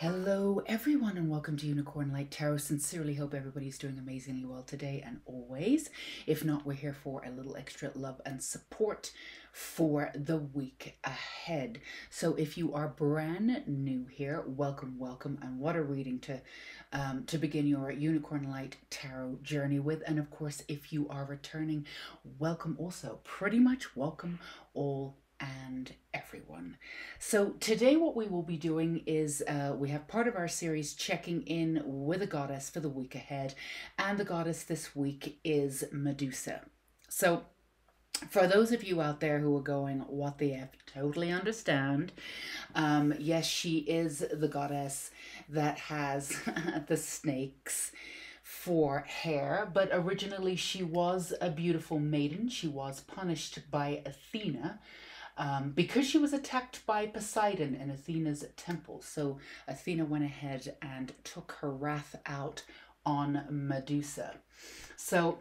Hello everyone and welcome to Unicorn Light Tarot. Sincerely hope everybody's doing amazingly well today and always. If not, we're here for a little extra love and support for the week ahead. So if you are brand new here, welcome, and what a reading to begin your Unicorn Light Tarot journey with. And of course, if you are returning, welcome also. Pretty much welcome all and everyone. So today what we will be doing is we have part of our series checking in with a goddess for the week ahead, and the goddess this week is Medusa. So for those of you out there who are going, what the F, totally understand. Yes, she is the goddess that has the snakes for hair, but originally she was a beautiful maiden. She was punished by Athena because she was attacked by Poseidon in Athena's temple. So Athena went ahead and took her wrath out on Medusa. So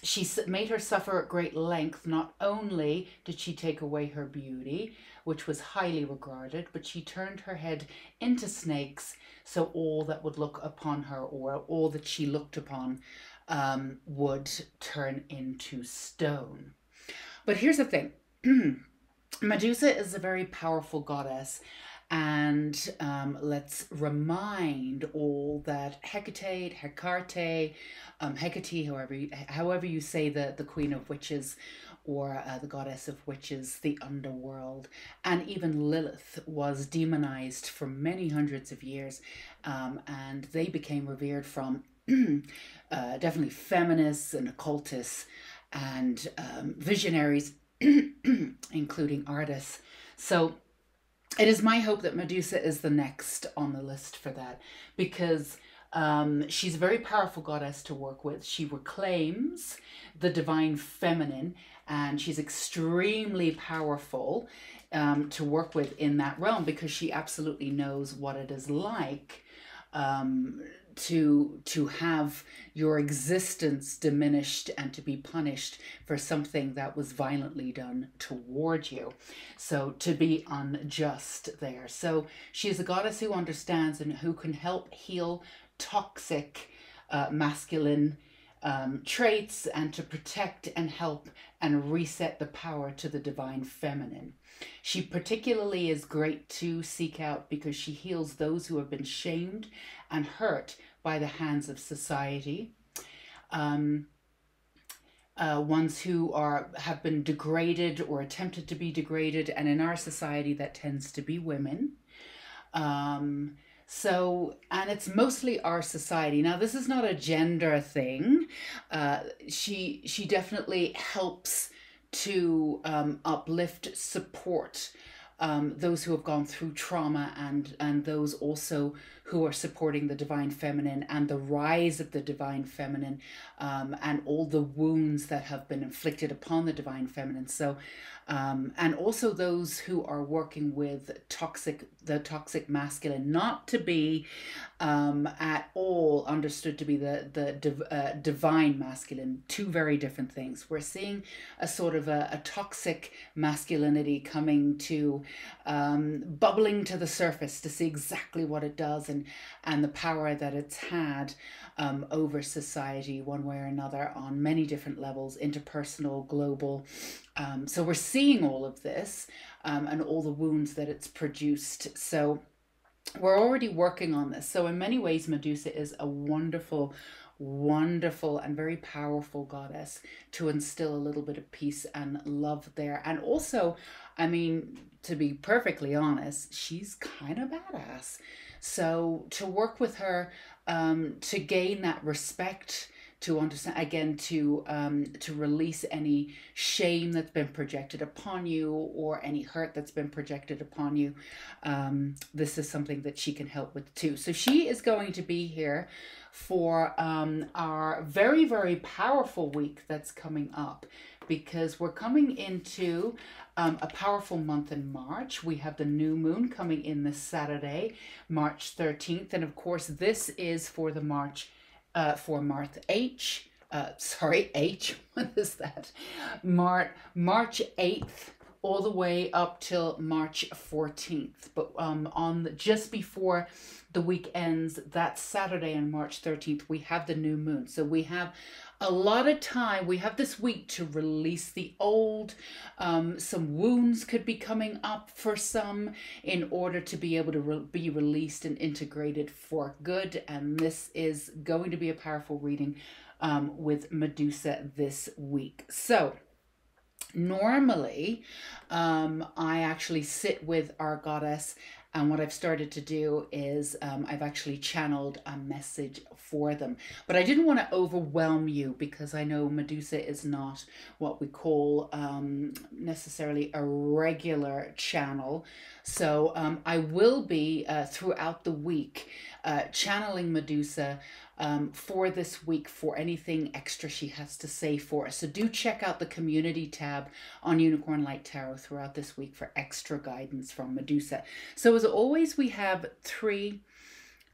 she made her suffer at great length. Not only did she take away her beauty, which was highly regarded, but she turned her head into snakes, so all that would look upon her, or all that she looked upon, would turn into stone. But here's the thing. Medusa is a very powerful goddess, and let's remind all that Hecate, however you say the queen of witches, or the goddess of witches, the underworld, and even Lilith was demonized for many hundreds of years, and they became revered from definitely feminists and occultists and visionaries, including artists. So it is my hope that Medusa is the next on the list for that, because she's a very powerful goddess to work with. She reclaims the divine feminine, and she's extremely powerful to work with in that realm, because she absolutely knows what it is like to have your existence diminished and to be punished for something that was violently done toward you. So to be unjust there. So she is a goddess who understands and who can help heal toxic masculine traits, and to protect and help and reset the power to the divine feminine. She particularly is great to seek out because she heals those who have been shamed and hurt by the hands of society. Ones who have been degraded or attempted to be degraded, and in our society that tends to be women. So, and it's mostly our society. Now, this is not a gender thing. She definitely helps to uplift, support those who have gone through trauma, and those also who are supporting the divine feminine and the rise of the divine feminine, and all the wounds that have been inflicted upon the divine feminine. So and also those who are working with the toxic masculine, not to be at all understood to be the divine masculine. Two very different things. We're seeing a sort of a toxic masculinity coming to bubbling to the surface to see exactly what it does, and the power that it's had over society one way or another on many different levels, interpersonal, global. So we're seeing all of this and all the wounds that it's produced. So we're already working on this. So in many ways, Medusa is a wonderful and very powerful goddess to instill a little bit of peace and love there. And also, I mean, to be perfectly honest, she's kind of badass. So to work with her, to gain that respect, to understand, again, to release any shame that's been projected upon you, or any hurt that's been projected upon you, this is something that she can help with too. So she is going to be here for our very, very powerful week that's coming up, because we're coming into a powerful month in March. We have the new moon coming in this Saturday, March 13th. And of course, this is for the March H, what is that? March 8th all the way up till March 14th. But just before the week ends, that Saturday on March 13th, we have the new moon. So we have a lot of time. We have this week to release the old. Some wounds could be coming up for some in order to be able to be released and integrated for good. And this is going to be a powerful reading with Medusa this week. So normally, I actually sit with our goddess, and what I've started to do is I've actually channeled a message for them. But I didn't want to overwhelm you because I know Medusa is not what we call necessarily a regular channel. So I will be throughout the week channeling Medusa for this week for anything extra she has to say for us. So do check out the community tab on Unicorn Light Tarot throughout this week for extra guidance from Medusa. So as always, we have three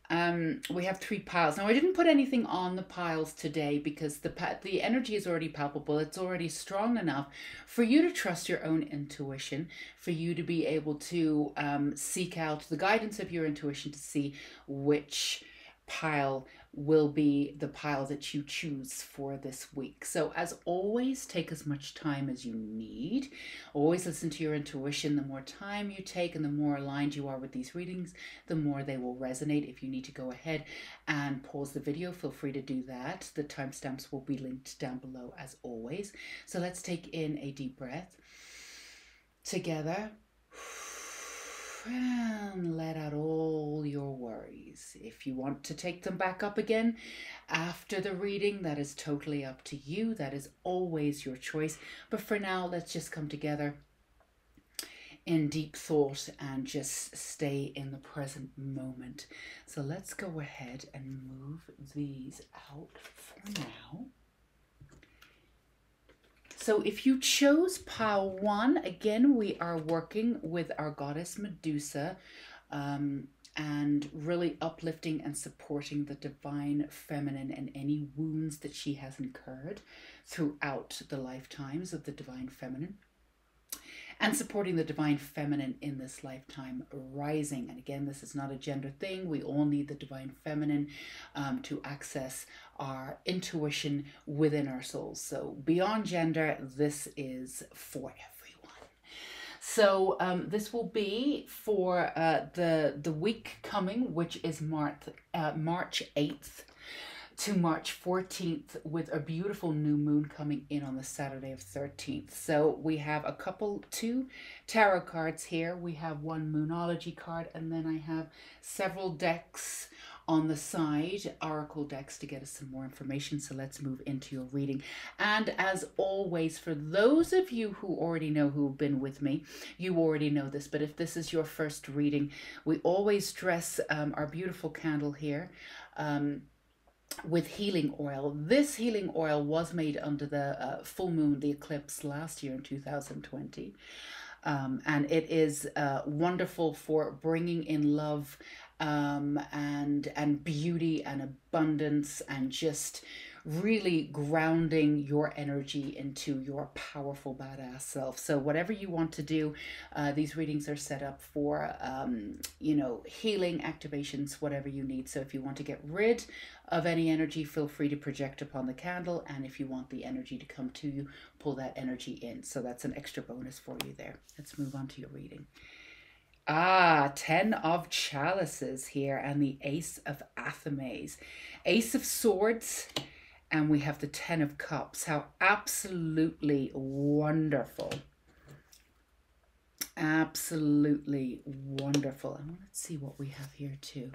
piles. Now I didn't put anything on the piles today because the energy is already palpable. It's already strong enough for you to trust your own intuition, for you to be able to seek out the guidance of your intuition to see which pile will be the pile that you choose for this week. So as always, take as much time as you need. Always listen to your intuition. The more time you take and the more aligned you are with these readings, the more they will resonate. If you need to go ahead and pause the video, feel free to do that. The timestamps will be linked down below as always. So let's take in a deep breath together. And let out all your worries. If you want to take them back up again after the reading, that is totally up to you. That is always your choice. But for now, let's just come together in deep thought and just stay in the present moment. So let's go ahead and move these out for now. So if you chose pile 1, again, we are working with our goddess Medusa and really uplifting and supporting the divine feminine and any wounds that she has incurred throughout the lifetimes of the divine feminine, and supporting the divine feminine in this lifetime rising. And again, this is not a gender thing. We all need the divine feminine to access our intuition within our souls. So beyond gender, this is for everyone. So this will be for the week coming, which is March 8th to March 14th, with a beautiful new moon coming in on the Saturday of 13th. So we have two tarot cards here. We have one Moonology card, and then I have several decks on the side, oracle decks, to get us some more information. So let's move into your reading. And as always, for those of you who already know, who've been with me, you already know this, but if this is your first reading, we always dress our beautiful candle here with healing oil. This healing oil was made under the full moon, the eclipse last year in 2020. And it is wonderful for bringing in love and beauty and abundance, and just really grounding your energy into your powerful badass self. So whatever you want to do, these readings are set up for healing activations, whatever you need. So if you want to get rid of any energy, feel free to project upon the candle, and if you want the energy to come to you, pull that energy in. So that's an extra bonus for you there. Let's move on to your reading. 10 of chalices here, and the Ace of Athames, Ace of Swords, and we have the 10 of Cups. How absolutely wonderful. Absolutely wonderful. And let's see what we have here too.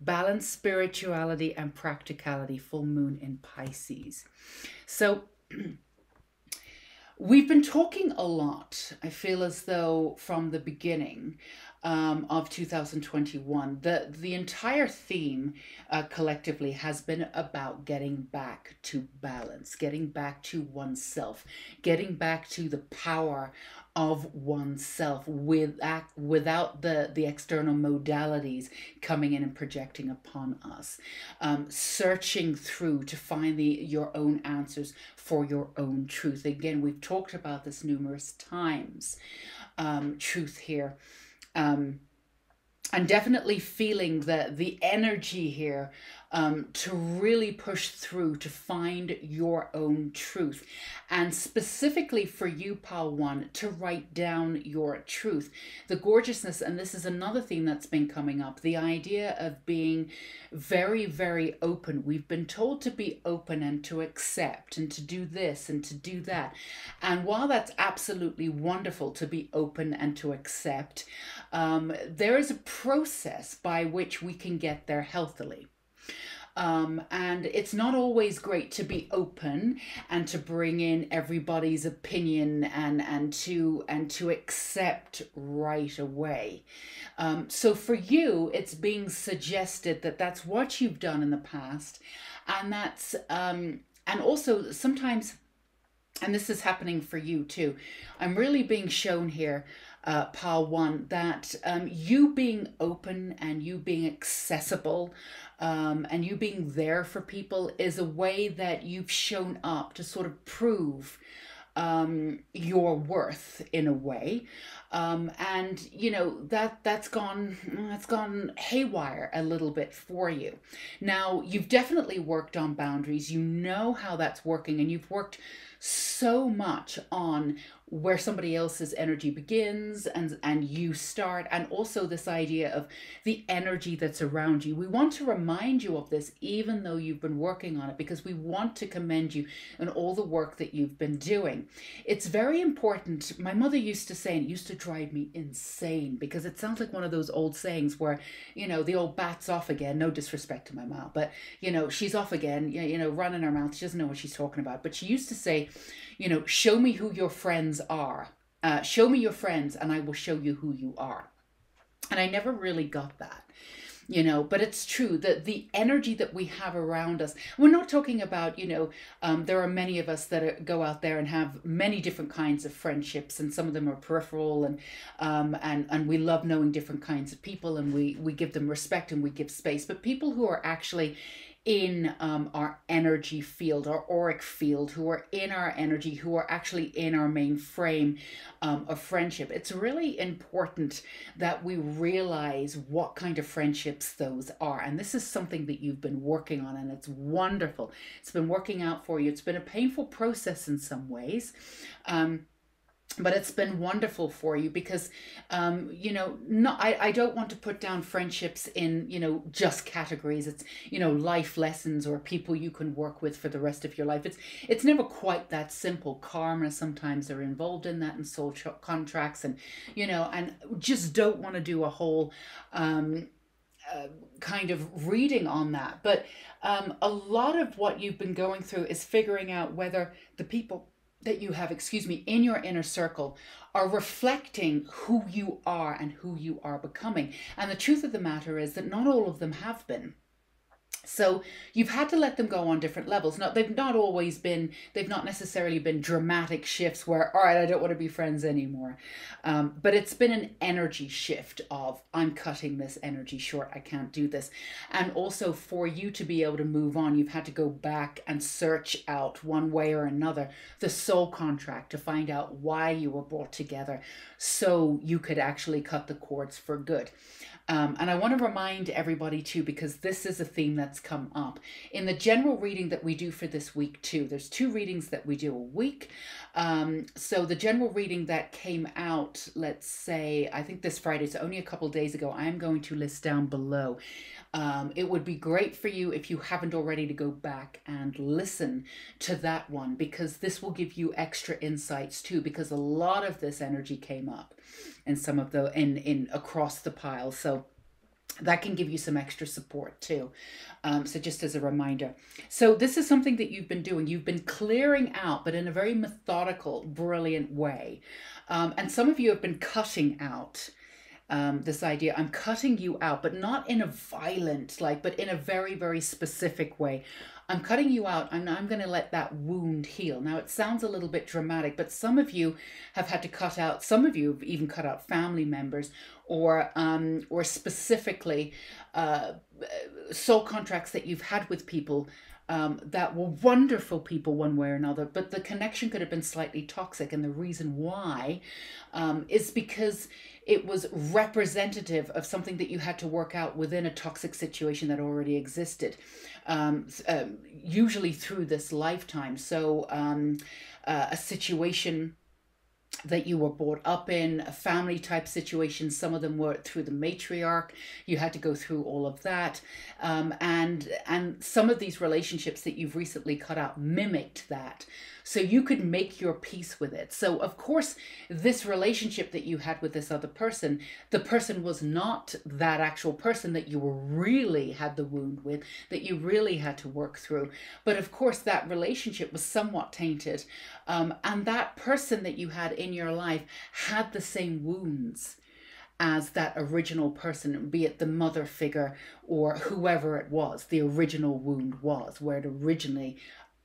Balance, spirituality, and practicality. Full moon in Pisces. So we've been talking a lot, I feel as though, from the beginning of 2021. The entire theme collectively has been about getting back to balance, getting back to oneself, getting back to the power of oneself without the external modalities coming in and projecting upon us, searching through to find your own answers for your own truth. Again, we've talked about this numerous times. truth here. And definitely feeling the energy here to really push through to find your own truth. And specifically for you, Pal 1, to write down your truth. The gorgeousness, and this is another theme that's been coming up, the idea of being very, very open. We've been told to be open and to accept and to do this and to do that. And while that's absolutely wonderful to be open and to accept, there is a process by which we can get there healthily. And it's not always great to be open and to bring in everybody's opinion and to accept right away. So for you, it's being suggested that that's what you've done in the past, and that's and also sometimes, and this is happening for you too. I'm really being shown here, Pal 1, that you being open and you being accessible and you being there for people is a way that you've shown up to sort of prove your worth in a way. And you know that's gone haywire a little bit for you. Now you've definitely worked on boundaries. You know how that's working, and you've worked so much on where somebody else's energy begins and you start, and also this idea of the energy that's around you. We want to remind you of this even though you've been working on it, because we want to commend you and all the work that you've been doing. It's very important. My mother used to say, and it used to drive me insane, because it sounds like one of those old sayings where, you know, the old bat's off again. No disrespect to my mom, but you know, she's off again, you know, running her mouth. She doesn't know what she's talking about. But she used to say, you know, show me who your friends are. Show me your friends and I will show you who you are. And I never really got that, you know, but it's true that the energy that we have around us, we're not talking about, you know, there are many of us that go out there and have many different kinds of friendships, and some of them are peripheral, and we love knowing different kinds of people, and we give them respect and we give space. But people who are actually in our energy field, our auric field, who are in our energy, who are actually in our main frame of friendship. It's really important that we realize what kind of friendships those are. And this is something that you've been working on, and it's wonderful. It's been working out for you. It's been a painful process in some ways. But it's been wonderful for you because, you know, I don't want to put down friendships in, you know, just categories. It's, you know, life lessons or people you can work with for the rest of your life. It's never quite that simple. Karma sometimes are involved in that, and soul contracts, and, you know, and just don't want to do a whole kind of reading on that. But a lot of what you've been going through is figuring out whether the people that you have, in your inner circle are reflecting who you are and who you are becoming. And the truth of the matter is that not all of them have been. So you've had to let them go on different levels. Now, they've not necessarily been dramatic shifts where, all right, I don't want to be friends anymore. But it's been an energy shift of, I'm cutting this energy short. I can't do this. And also for you to be able to move on, you've had to go back and search out one way or another the soul contract to find out why you were brought together so you could actually cut the cords for good. And I want to remind everybody too, because this is a theme that's come up in the general reading that we do for this week too. There's 2 readings that we do a week. So the general reading that came out, let's say, I think this Friday, so only a couple of days ago, I'm going to list down below. It would be great for you if you haven't already to go back and listen to that one, because this will give you extra insights too, because a lot of this energy came up in some of the in across the pile. So that can give you some extra support too. So just as a reminder. So this is something that you've been doing. You've been clearing out, but in a very methodical, brilliant way. And some of you have been cutting out this idea. I'm cutting you out, but not in a violent, but in a very, very specific way. I'm cutting you out, and I'm going to let that wound heal. Now, it sounds a little bit dramatic, but some of you have had to cut out, some of you have even cut out family members, or specifically soul contracts that you've had with people that were wonderful people one way or another, but the connection could have been slightly toxic. And the reason why is because it was representative of something that you had to work out within a toxic situation that already existed, usually through this lifetime. So a situation that you were brought up in, a family type situation. Some of them were through the matriarch. You had to go through all of that. And some of these relationships that you've recently cut out mimicked that. So you could make your peace with it. So of course, this relationship that you had with this other person, the person was not that actual person that you were really had the wound with, that you really had to work through. But of course, that relationship was somewhat tainted. And that person that you had in your life had the same wounds as that original person, be it the mother figure or whoever it was, the original wound was, where it originally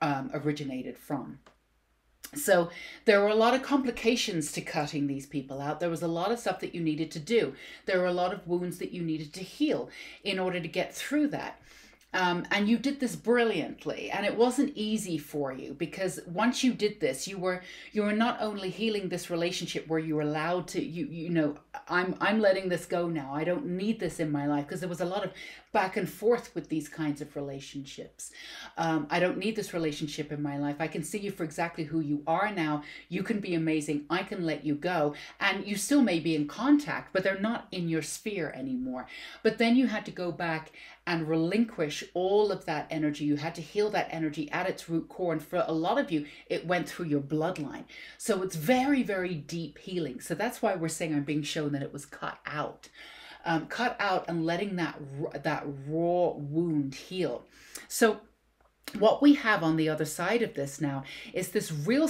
originated from. So there were a lot of complications to cutting these people out. There was a lot of stuff that you needed to do. There were a lot of wounds that you needed to heal in order to get through that. And you did this brilliantly, and it wasn't easy for you, because once you did this, you were not only healing this relationship where you were allowed to, you know, I'm letting this go now. I don't need this in my life, because there was a lot of back and forth with these kinds of relationships. I don't need this relationship in my life. I can see you for exactly who you are now. You can be amazing. I can let you go. And you still may be in contact, but they're not in your sphere anymore. But then you had to go back and relinquish all of that energy. You had to heal that energy at its root core. And for a lot of you, it went through your bloodline. So it's very, very deep healing. So that's why we're saying I'm being shown that it was cut out. Cut out and letting that raw wound heal. So what we have on the other side of this now is this real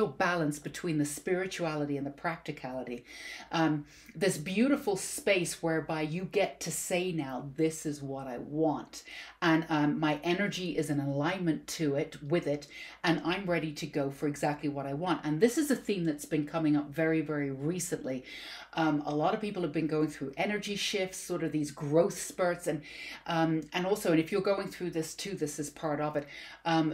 balance between the spirituality and the practicality. This beautiful space whereby you get to say now, this is what I want. And my energy is in alignment with it, and I'm ready to go for exactly what I want. And this is a theme that's been coming up very, very recently. A lot of people have been going through energy shifts, sort of these growth spurts, and also, and if you're going through this too, this is part of it,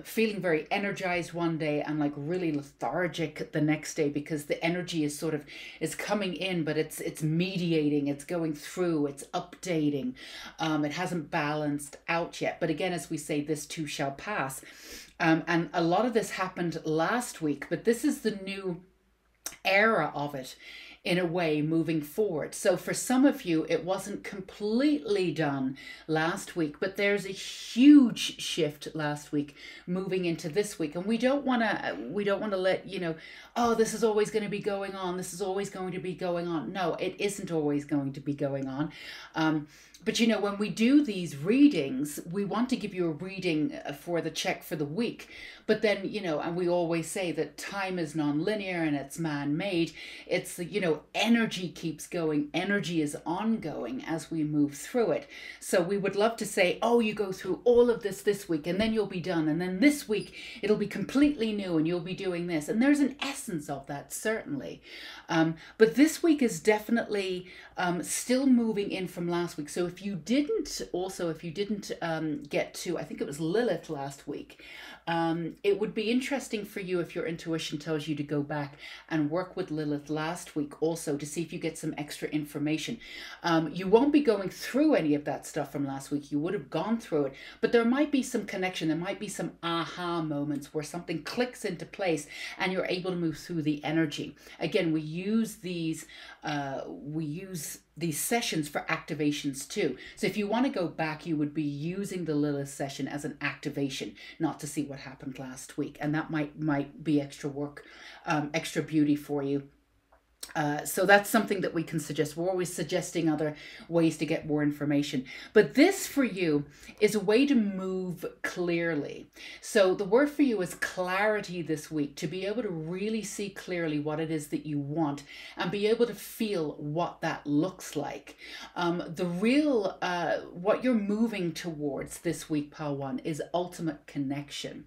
feeling very energized one day and like really lethargic the next day, because the energy is coming in, but it's mediating, it's going through, it's updating. It hasn't balanced out yet. But again, as we say, this too shall pass. And a lot of this happened last week, but this is the new era of it, in a way, moving forward. So for some of you, it wasn't completely done last week, but there's a huge shift last week moving into this week. And we don't want to let, you know, oh, this is always going to be going on. This is always going to be going on. No, it isn't always going to be going on. But, you know, when we do these readings, we want to give you a reading for the check for the week. But then, you know, and we always say that time is non-linear and it's man-made. It's, you know, energy keeps going. Energy is ongoing as we move through it. So we would love to say, oh, you go through all of this week and then you'll be done. And then this week it'll be completely new and you'll be doing this. And there's an essence of that, certainly. But this week is definitely still moving in from last week. So if you didn't get to, I think it was Lilith last week, it would be interesting for you, if your intuition tells you to go back and work with Lilith last week also, to see if you get some extra information. You won't be going through any of that stuff from last week. You would have gone through it, but there might be some connection. There might be some aha moments where something clicks into place and you're able to move through the energy. Again, we use these sessions for activations too. So if you want to go back, you would be using the Lilith session as an activation, not to see what happened last week. And that might be extra work, extra beauty for you. So that's something that we can suggest. We're always suggesting other ways to get more information. But this for you is a way to move clearly. So the word for you is clarity this week, to be able to really see clearly what it is that you want and be able to feel what that looks like. What you're moving towards this week, Pile 1, is ultimate connection.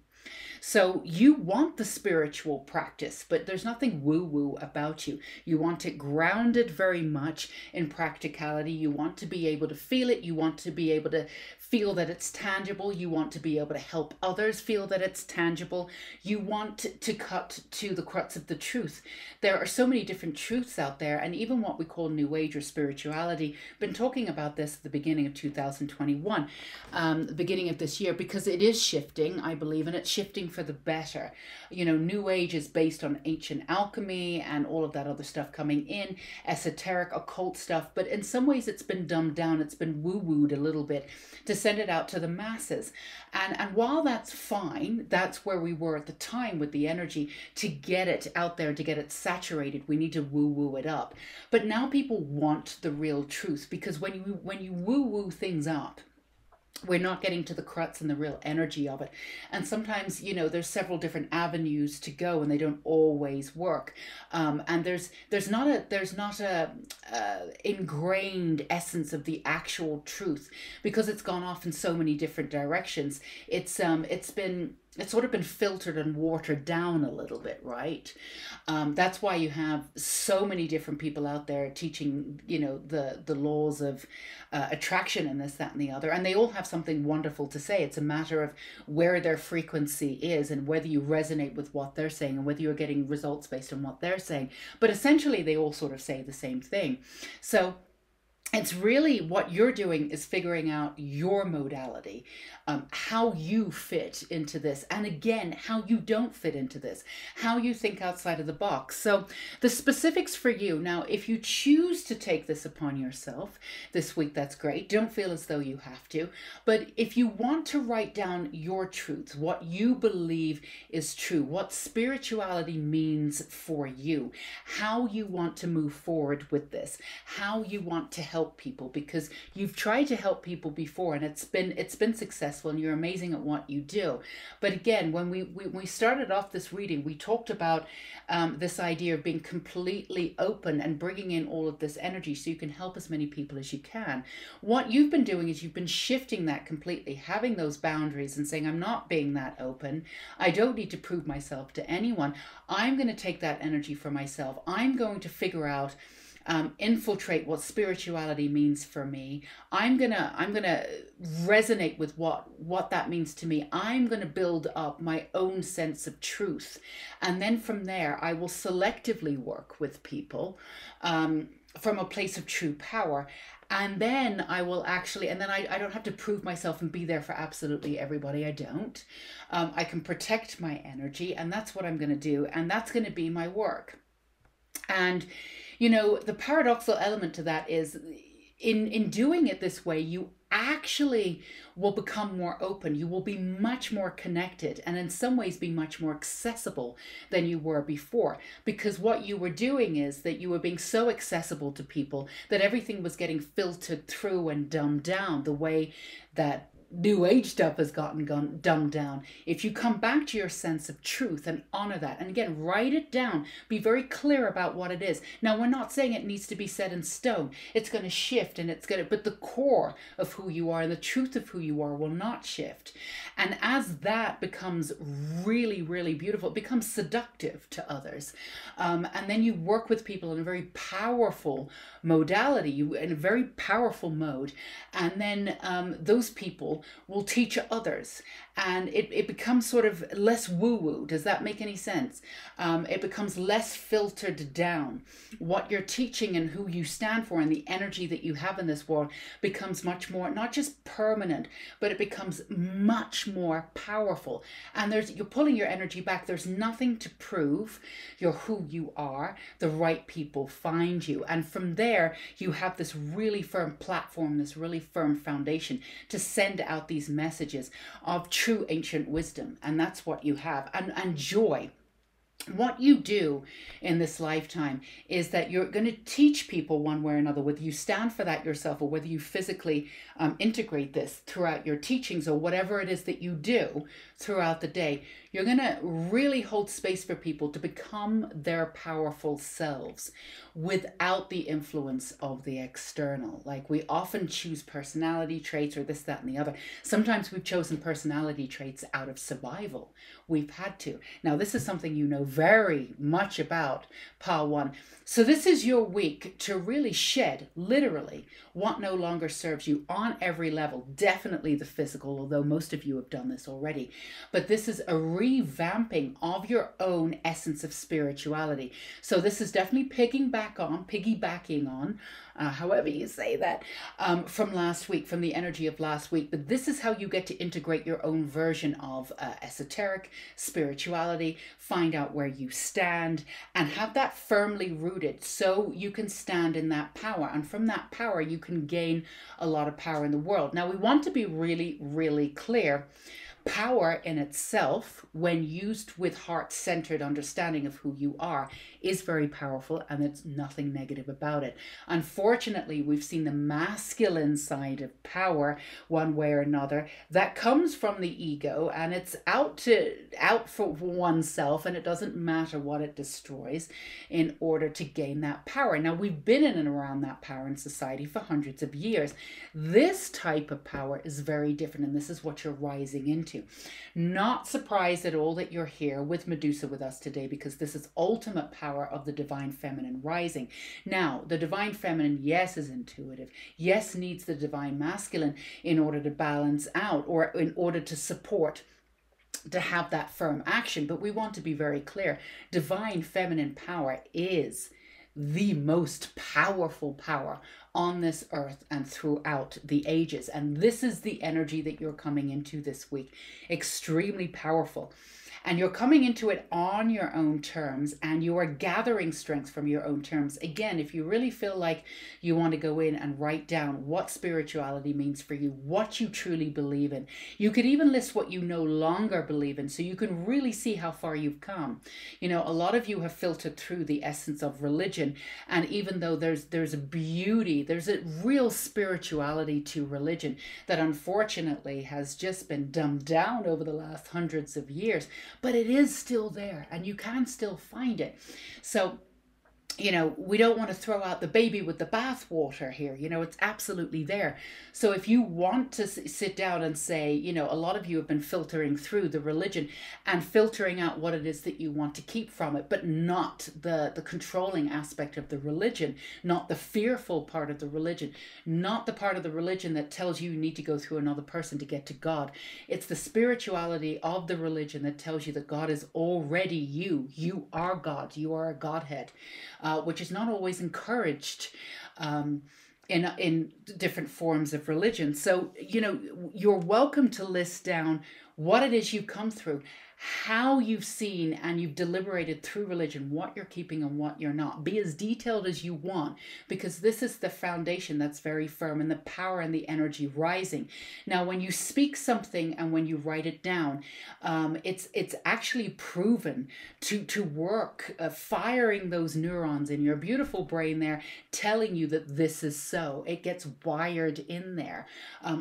So you want the spiritual practice, but there's nothing woo-woo about you. You want it grounded very much in practicality. You want to be able to feel it. You want to be able to feel that it's tangible. You want to be able to help others feel that it's tangible. You want to cut to the crux of the truth. There are so many different truths out there, and even what we call New Age or spirituality. Been talking about this at the beginning of 2021, the beginning of this year, because it is shifting, I believe, and it's shifting for the better. You know, New Age is based on ancient alchemy and all of that other stuff coming in, esoteric, occult stuff, but in some ways it's been dumbed down, it's been woo-wooed a little bit to send it out to the masses. And while that's fine, that's where we were at the time with the energy to get it out there, to get it saturated, we need to woo-woo it up. But now people want the real truth, because when you woo-woo things up, we're not getting to the crux and the real energy of it. And sometimes, you know, there's several different avenues to go, and they don't always work. And there's not a ingrained essence of the actual truth, because it's gone off in so many different directions. It's sort of been filtered and watered down a little bit, right? That's why you have so many different people out there teaching, you know, the laws of attraction and this, that, and the other. And they all have something wonderful to say. It's a matter of where their frequency is and whether you resonate with what they're saying and whether you're getting results based on what they're saying. But essentially, they all sort of say the same thing. So it's really what you're doing is figuring out your modality, how you fit into this, and again, how you don't fit into this, how you think outside of the box. So the specifics for you. Now, if you choose to take this upon yourself this week, that's great. Don't feel as though you have to. But if you want to write down your truths, what you believe is true, what spirituality means for you, how you want to move forward with this, how you want to help people, because you've tried to help people before and it's been successful and you're amazing at what you do. But again, when we started off this reading, we talked about this idea of being completely open and bringing in all of this energy so you can help as many people as you can. What you've been doing is you've been shifting that completely, having those boundaries and saying, I'm not being that open. I don't need to prove myself to anyone. I'm going to take that energy for myself. I'm going to figure out infiltrate what spirituality means for me. I'm gonna resonate with what that means to me. I'm gonna build up my own sense of truth, and then from there I will selectively work with people from a place of true power. And then I will actually, and then I don't have to prove myself and be there for absolutely everybody. I don't. I can protect my energy, and that's what I'm going to do, and that's going to be my work. And you know, the paradoxical element to that is in doing it this way, you actually will become more open. You will be much more connected and in some ways be much more accessible than you were before. Because what you were doing is that you were being so accessible to people that everything was getting filtered through and dumbed down the way that New Age stuff has gotten dumbed down. If you come back to your sense of truth and honor that, and again, write it down, be very clear about what it is. Now, we're not saying it needs to be set in stone. It's going to shift and but the core of who you are and the truth of who you are will not shift. And as that becomes really, really beautiful, it becomes seductive to others. And then you work with people in a very powerful modality, in a very powerful mode. And then those people will teach others, and it becomes sort of less woo-woo. Does that make any sense? It becomes less filtered down. What you're teaching and who you stand for and the energy that you have in this world becomes much more, not just permanent, but it becomes much more powerful. And you're pulling your energy back. There's nothing to prove. You're who you are. The right people find you. And from there, you have this really firm platform, this really firm foundation to send out these messages of true ancient wisdom. And that's what you have. And joy. What you do in this lifetime is that you're going to teach people one way or another, whether you stand for that yourself or whether you physically integrate this throughout your teachings or whatever it is that you do throughout the day. You're going to really hold space for people to become their powerful selves without the influence of the external. Like, we often choose personality traits or this, that, and the other. Sometimes we've chosen personality traits out of survival. We've had to. Now, this is something you know very much about, Pile 1. So this is your week to really shed, literally, what no longer serves you on every level. Definitely the physical, although most of you have done this already. But this is a revamping of your own essence of spirituality. So this is definitely piggybacking on, however you say that, from last week, from the energy of last week. But this is how you get to integrate your own version of esoteric spirituality, find out where you stand, and have that firmly rooted so you can stand in that power. And from that power, you can gain a lot of power in the world. Now, we want to be really, really clear. Power in itself, when used with heart-centered understanding of who you are, is very powerful, and there's nothing negative about it. Unfortunately, we've seen the masculine side of power one way or another that comes from the ego, and it's out for oneself, and it doesn't matter what it destroys in order to gain that power. Now, we've been in and around that power in society for hundreds of years. This type of power is very different, and this is what you're rising into. Not surprised at all that you're here with Medusa with us today, because this is ultimate power of the divine feminine rising. Now, the divine feminine, yes, is intuitive. Yes, needs the divine masculine in order to balance out, or in order to support, to have that firm action. But we want to be very clear. Divine feminine power is the most powerful power on this earth and throughout the ages. And this is the energy that you're coming into this week. Extremely powerful. And you're coming into it on your own terms, and you are gathering strength from your own terms. Again, if you really feel like you want to go in and write down what spirituality means for you, what you truly believe in, you could even list what you no longer believe in, so you can really see how far you've come. You know, a lot of you have filtered through the essence of religion, and even though there's a beauty, there's a real spirituality to religion that unfortunately has just been dumbed down over the last hundreds of years. But it is still there, and you can still find it. So, you know, we don't want to throw out the baby with the bathwater here. You know, it's absolutely there. So if you want to sit down and say, you know, a lot of you have been filtering through the religion and filtering out what it is that you want to keep from it, but not the controlling aspect of the religion, not the fearful part of the religion, not the part of the religion that tells you need to go through another person to get to God. It's the spirituality of the religion that tells you that God is already you. You are God. You are a Godhead. Which is not always encouraged in different forms of religion. So, you know, you're welcome to list down what it is you've come through, how you've seen and you've deliberated through religion, what you're keeping and what you're not. Be as detailed as you want, because this is the foundation that's very firm, and the power and the energy rising. Now, when you speak something and when you write it down, it's actually proven to work, firing those neurons in your beautiful brain there, telling you that this is so. It gets wired in there.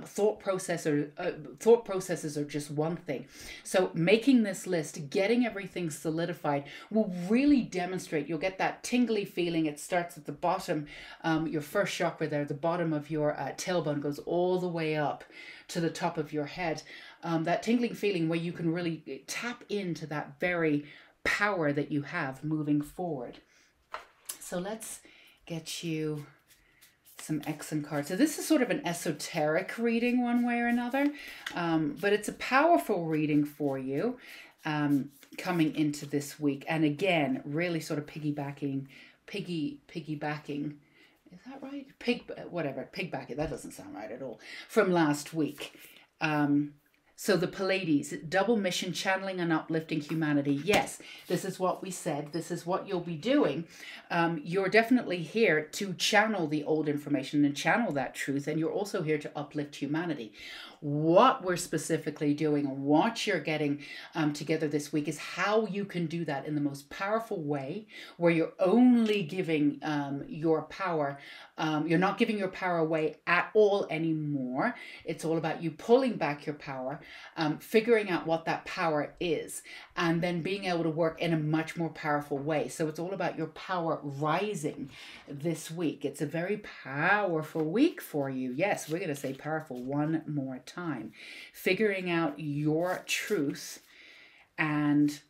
Thought processes are just one thing. So making this list, getting everything solidified, will really demonstrate. You'll get that tingly feeling. It starts at the bottom, your first chakra there, the bottom of your tailbone, goes all the way up to the top of your head. That tingling feeling where you can really tap into that very power that you have moving forward. So let's get you some Exon cards. So this is sort of an esoteric reading one way or another, but it's a powerful reading for you coming into this week. And again, really sort of piggybacking. Is that right? Piggybacking. That doesn't sound right at all. From last week. So the Pleiades, double mission, channeling and uplifting humanity. Yes, this is what we said. This is what you'll be doing. You're definitely here to channel the old information and channel that truth. And you're also here to uplift humanity. What we're specifically doing and what you're getting together this week is how you can do that in the most powerful way, where you're only giving your power. You're not giving your power away at all anymore. It's all about you pulling back your power, figuring out what that power is, and then being able to work in a much more powerful way. So it's all about your power rising this week. It's a very powerful week for you. Yes, we're going to say powerful one more time. Figuring out your truth and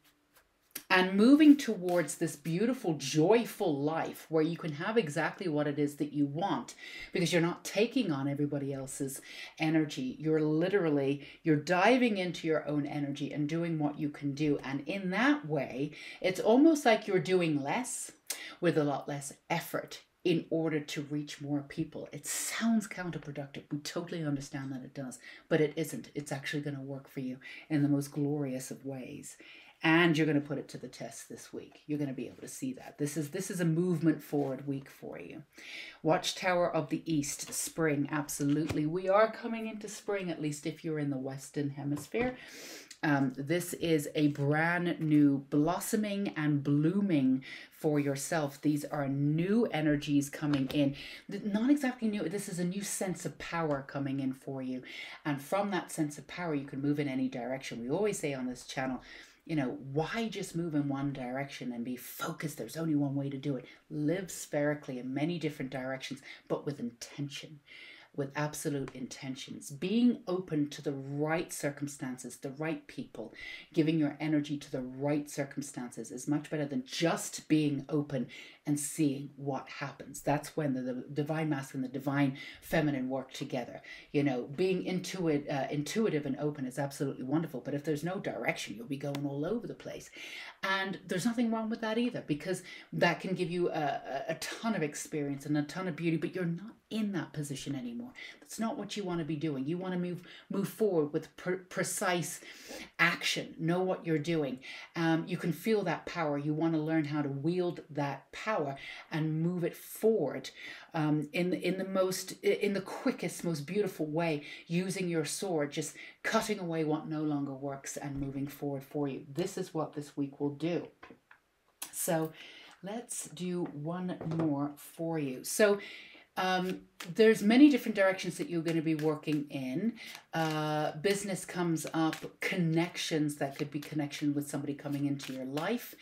moving towards this beautiful, joyful life where you can have exactly what it is that you want, because you're not taking on everybody else's energy. You're diving into your own energy and doing what you can do. And in that way, it's almost like you're doing less with a lot less effort in order to reach more people. It sounds counterproductive. We totally understand that it does, but it isn't. It's actually going to work for you in the most glorious of ways. And you're going to put it to the test this week. You're going to be able to see that. This is a movement forward week for you. Watchtower of the East, spring, absolutely. We are coming into spring, at least if you're in the Western Hemisphere. This is a brand new blossoming and blooming for yourself. These are new energies coming in. Not exactly new. This is a new sense of power coming in for you. And from that sense of power, you can move in any direction. We always say on this channel, why just move in one direction and be focused? There's only one way to do it. Live spherically in many different directions, but with intention, with absolute intentions. Being open to the right circumstances, the right people, giving your energy to the right circumstances is much better than just being open and seeing what happens. That's when the divine masculine and the divine feminine work together. Being intuitive and open is absolutely wonderful. But if there's no direction, you'll be going all over the place. And there's nothing wrong with that either, because that can give you a ton of experience and a ton of beauty, but you're not in that position anymore. That's not what you want to be doing. You want to move forward with precise action. Know what you're doing. You can feel that power. You want to learn how to wield that power and move it forward in the quickest, most beautiful way, using your sword, just cutting away what no longer works and moving forward for you. This is what this week will do. So let's do one more for you. So there's many different directions that you're going to be working in. Business comes up, connections, that could be connection with somebody coming into your life.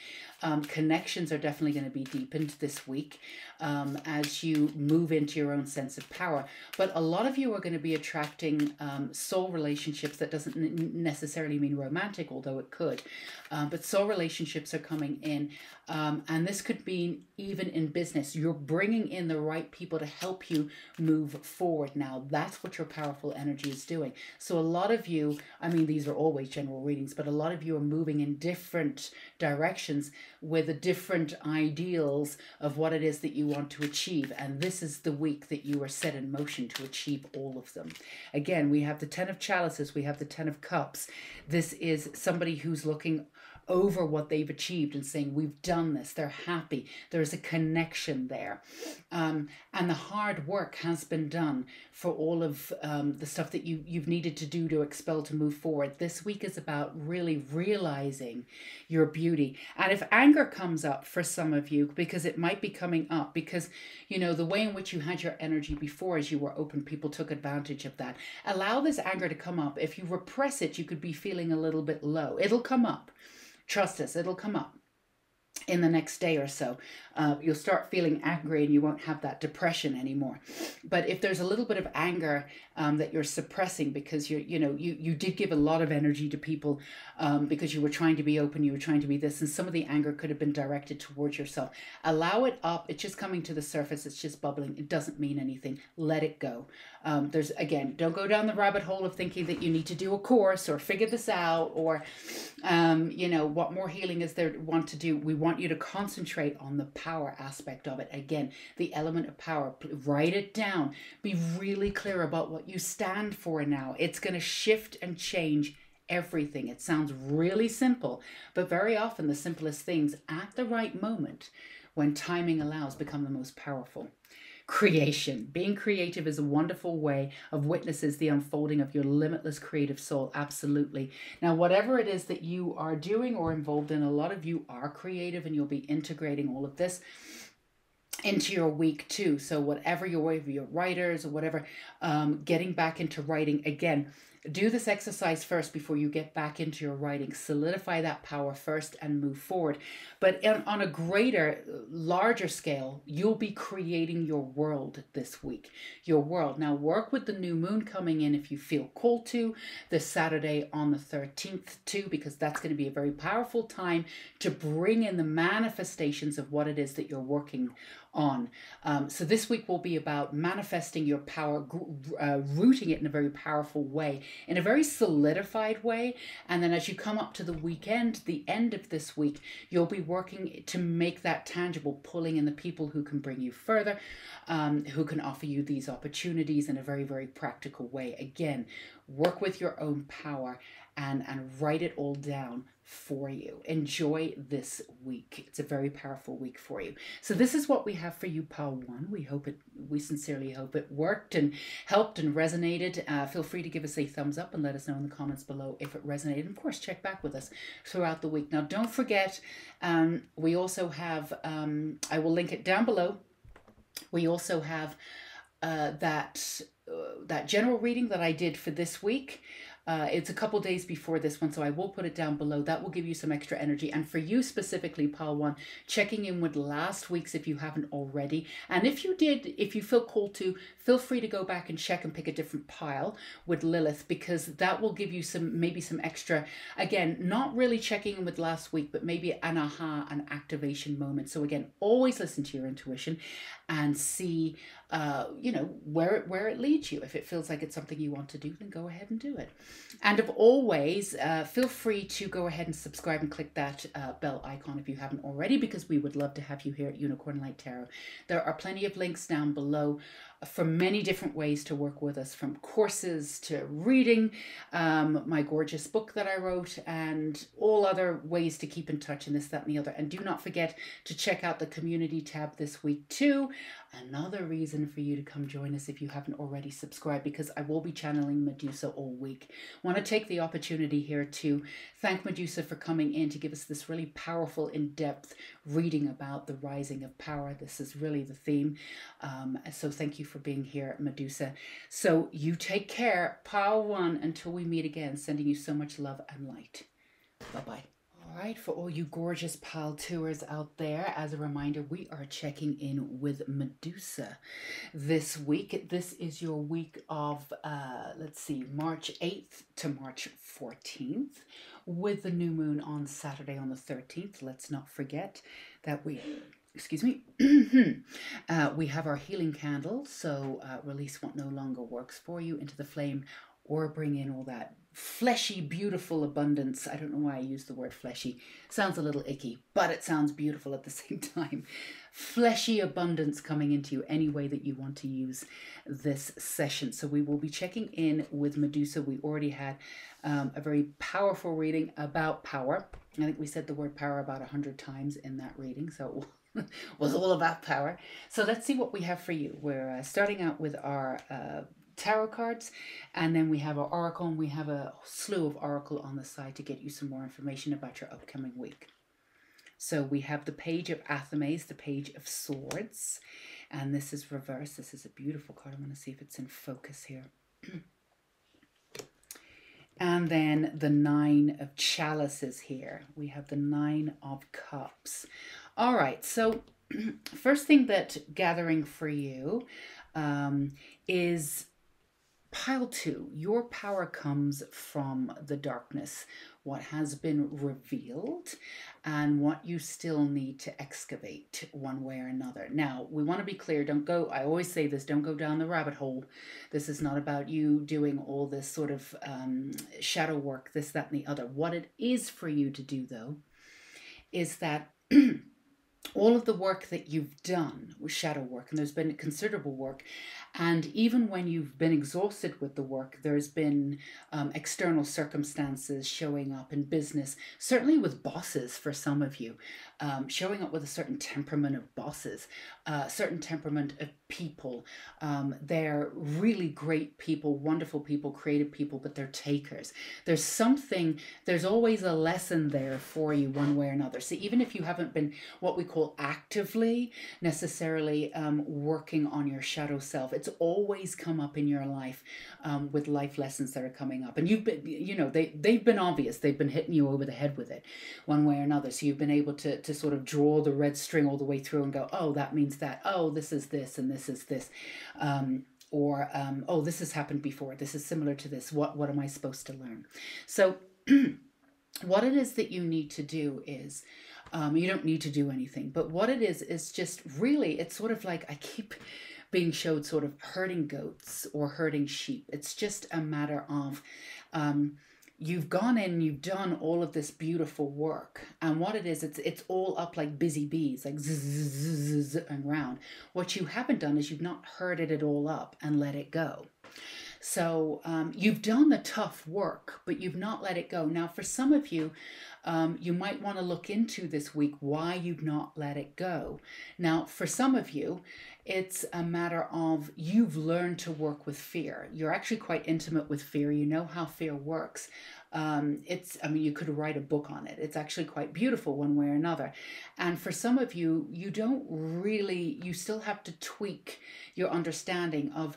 Connections are definitely going to be deepened this week as you move into your own sense of power. But a lot of you are going to be attracting soul relationships. That doesn't necessarily mean romantic, although it could. But soul relationships are coming in. And this could be even in business. You're bringing in the right people to help you move forward. Now, that's what your powerful energy is doing. So a lot of you, these are always general readings, but a lot of you are moving in different directions with the different ideals of what it is that you want to achieve. And this is the week that you are set in motion to achieve all of them. Again, we have the 10 of chalices, we have the 10 of cups. This is somebody who's looking over what they've achieved and saying, we've done this. They're happy. There's a connection there. And the hard work has been done for all of the stuff that you've needed to do to expel, to move forward. This week is about really realizing your beauty. And if anger comes up for some of you, because it might be coming up, because, the way in which you had your energy before as you were open, people took advantage of that. Allow this anger to come up. If you repress it, you could be feeling a little bit low. It'll come up. Trust us, it'll come up in the next day or so. You'll start feeling angry and you won't have that depression anymore. But if there's a little bit of anger that you're suppressing because you did give a lot of energy to people because you were trying to be open, you were trying to be this, and some of the anger could have been directed towards yourself. Allow it up. It's just coming to the surface. It's just bubbling. It doesn't mean anything. Let it go. There's, again, don't go down the rabbit hole of thinking that you need to do a course or figure this out, or you know, what more healing is there to want to do. We want you to concentrate on the power aspect of it. Again, the element of power, write it down, be really clear about what you stand for now. It's going to shift and change everything. It sounds really simple, but very often the simplest things at the right moment, when timing allows, become the most powerful. Creation. Being creative is a wonderful way of witnesses the unfolding of your limitless creative soul. Absolutely. Now, whatever it is that you are doing or involved in, a lot of you are creative, and you'll be integrating all of this into your week too. So whatever you're writers or whatever, getting back into writing again, do this exercise first before you get back into your writing. Solidify that power first and move forward. But on a greater, larger scale, you'll be creating your world this week. Your world. Now, work with the new moon coming in if you feel called to, this Saturday on the 13th too, because that's going to be a very powerful time to bring in the manifestations of what it is that you're working on. So this week will be about manifesting your power, rooting it in a very powerful way, in a very solidified way. And then as you come up to the weekend, the end of this week, you'll be working to make that tangible, pulling in the people who can bring you further, who can offer you these opportunities in a very, very practical way. Again, work with your own power and write it all down for you. Enjoy this week. It's a very powerful week for you. So this is what we have for you, Pile 1. We sincerely hope it worked and helped and resonated. Feel free to give us a thumbs up and let us know in the comments below if it resonated. And of course, check back with us throughout the week. Now, don't forget, we also have, I will link it down below. We also have that general reading that I did for this week. It's a couple days before this one, so I will put it down below. That will give you some extra energy. And for you specifically, Pile 1, checking in with last week's if you haven't already. And if you did, if you feel called to, feel free to go back and check and pick a different pile with Lilith, because that will give you maybe some extra, again, not really checking in with last week, but maybe an aha, an activation moment. So again, always listen to your intuition and see, you know, where it leads you. If it feels like it's something you want to do, then go ahead and do it. And of always, feel free to go ahead and subscribe and click that bell icon if you haven't already, because we would love to have you here at Unicorn Light Tarot. There are plenty of links down below for many different ways to work with us, from courses to reading, my gorgeous book that I wrote, and all other ways to keep in touch, and this, that, and the other. And do not forget to check out the community tab this week too. Another reason for you to come join us if you haven't already subscribed, because I will be channeling Medusa all week. Want to take the opportunity here to thank Medusa for coming in to give us this really powerful, in-depth reading about the rising of power. This is really the theme. So thank you for being here, Medusa. So you take care, Pile 1, until we meet again, sending you so much love and light. Bye-bye. All right, for all you gorgeous Pile 2ers out there, as a reminder, we are checking in with Medusa this week. This is your week of, let's see, March 8th to March 14th, with the new moon on Saturday on the 13th. Let's not forget that we... Excuse me, we have our healing candle, so release what no longer works for you into the flame, or bring in all that fleshy, beautiful abundance. I don't know why I use the word fleshy. Sounds a little icky, but it sounds beautiful at the same time. Fleshy abundance coming into you any way that you want to use this session. So we will be checking in with Medusa. We already had a very powerful reading about power. I think we said the word power about 100 times in that reading, so was all about power. So let's see what we have for you. We're starting out with our tarot cards, and then we have our oracle, and we have a slew of oracle on the side to get you some more information about your upcoming week. So we have the page of Athames, the page of swords, and this is reversed. This is a beautiful card. I want to see if it's in focus here. And then the 9 of chalices here. We have the 9 of cups. All right, so first thing that gathering for you is Pile 2, your power comes from the darkness, what has been revealed and what you still need to excavate one way or another. Now, we want to be clear, don't go, I always say this, don't go down the rabbit hole. This is not about you doing all this sort of shadow work, this, that, and the other. What it is for you to do, though, is that all of the work that you've done with shadow work, and there's been considerable work, and even when you've been exhausted with the work, there's been external circumstances showing up in business, certainly with bosses for some of you, showing up with a certain temperament of bosses, certain temperament of people. They're really great people, wonderful people, creative people, but they're takers. There's something, there's always a lesson there for you one way or another. So even if you haven't been what we call actively necessarily working on your shadow self, it's always come up in your life with life lessons that are coming up. And you've been, you know, they've been obvious. They've been hitting you over the head with it one way or another. So you've been able to sort of draw the red string all the way through and go, oh, that means that. Oh, this is this and this is this. Oh, this has happened before. This is similar to this. What am I supposed to learn? So what it is that you need to do is, you don't need to do anything, but what it is just really, it's sort of like I keep being showed sort of herding goats or herding sheep. It's just a matter of you've gone in, you've done all of this beautiful work, and what it is, it's all up like busy bees, like zzz and round. What you haven't done is you've not herded it all up and let it go. So you've done the tough work, but you've not let it go. Now, for some of you, you might want to look into this week why you've not let it go. Now, for some of you, it's a matter of you've learned to work with fear. You're actually quite intimate with fear. You know how fear works. I mean, you could write a book on it. It's actually quite beautiful one way or another. And for some of you, you don't really, you still have to tweak your understanding of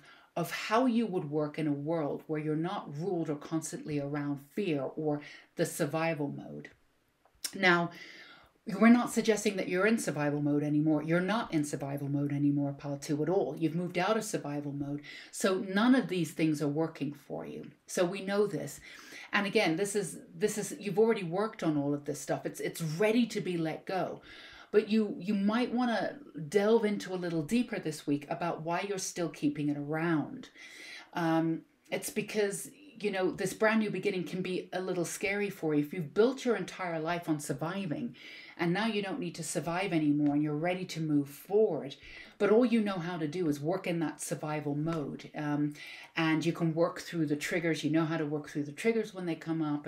how you would work in a world where you're not ruled or constantly around fear or the survival mode. Now, we're not suggesting that you're in survival mode anymore. You're not in survival mode anymore, Pal 2, at all. You've moved out of survival mode. So none of these things are working for you. So we know this. And again, this is you've already worked on all of this stuff. It's ready to be let go. But you might want to delve into a little deeper this week about why you're still keeping it around. It's because, you know, this brand new beginning can be a little scary for you. If you've built your entire life on surviving and now you don't need to survive anymore and you're ready to move forward, but all you know how to do is work in that survival mode. And you can work through the triggers. You know how to work through the triggers when they come up,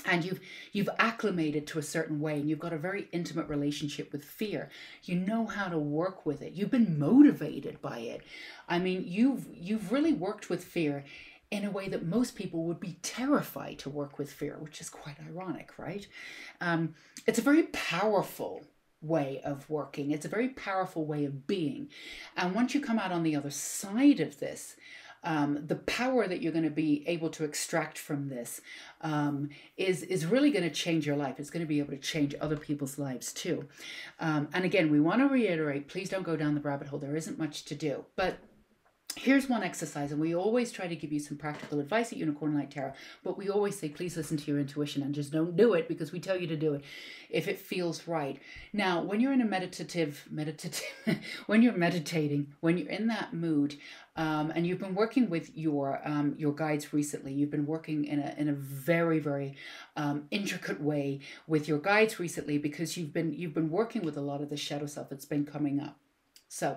and you've acclimated to a certain way, and you've got a very intimate relationship with fear. You know how to work with it. You've been motivated by it. I mean, you've really worked with fear in a way that most people would be terrified to work with fear, which is quite ironic, right? It's a very powerful way of working. It's a very powerful way of being. And once you come out on the other side of this, the power that you're going to be able to extract from this is really going to change your life. It's going to be able to change other people's lives too. And again, we want to reiterate, please don't go down the rabbit hole. There isn't much to do. But here's one exercise, and we always try to give you some practical advice at Unicorn Light Tarot, but we always say, please listen to your intuition and just don't do it because we tell you to do it if it feels right. Now, when you're in a when you're meditating, when you're in that mood, and you've been working with your guides recently, you've been working in a very, very intricate way with your guides recently because you've been working with a lot of the shadow self that's been coming up. So,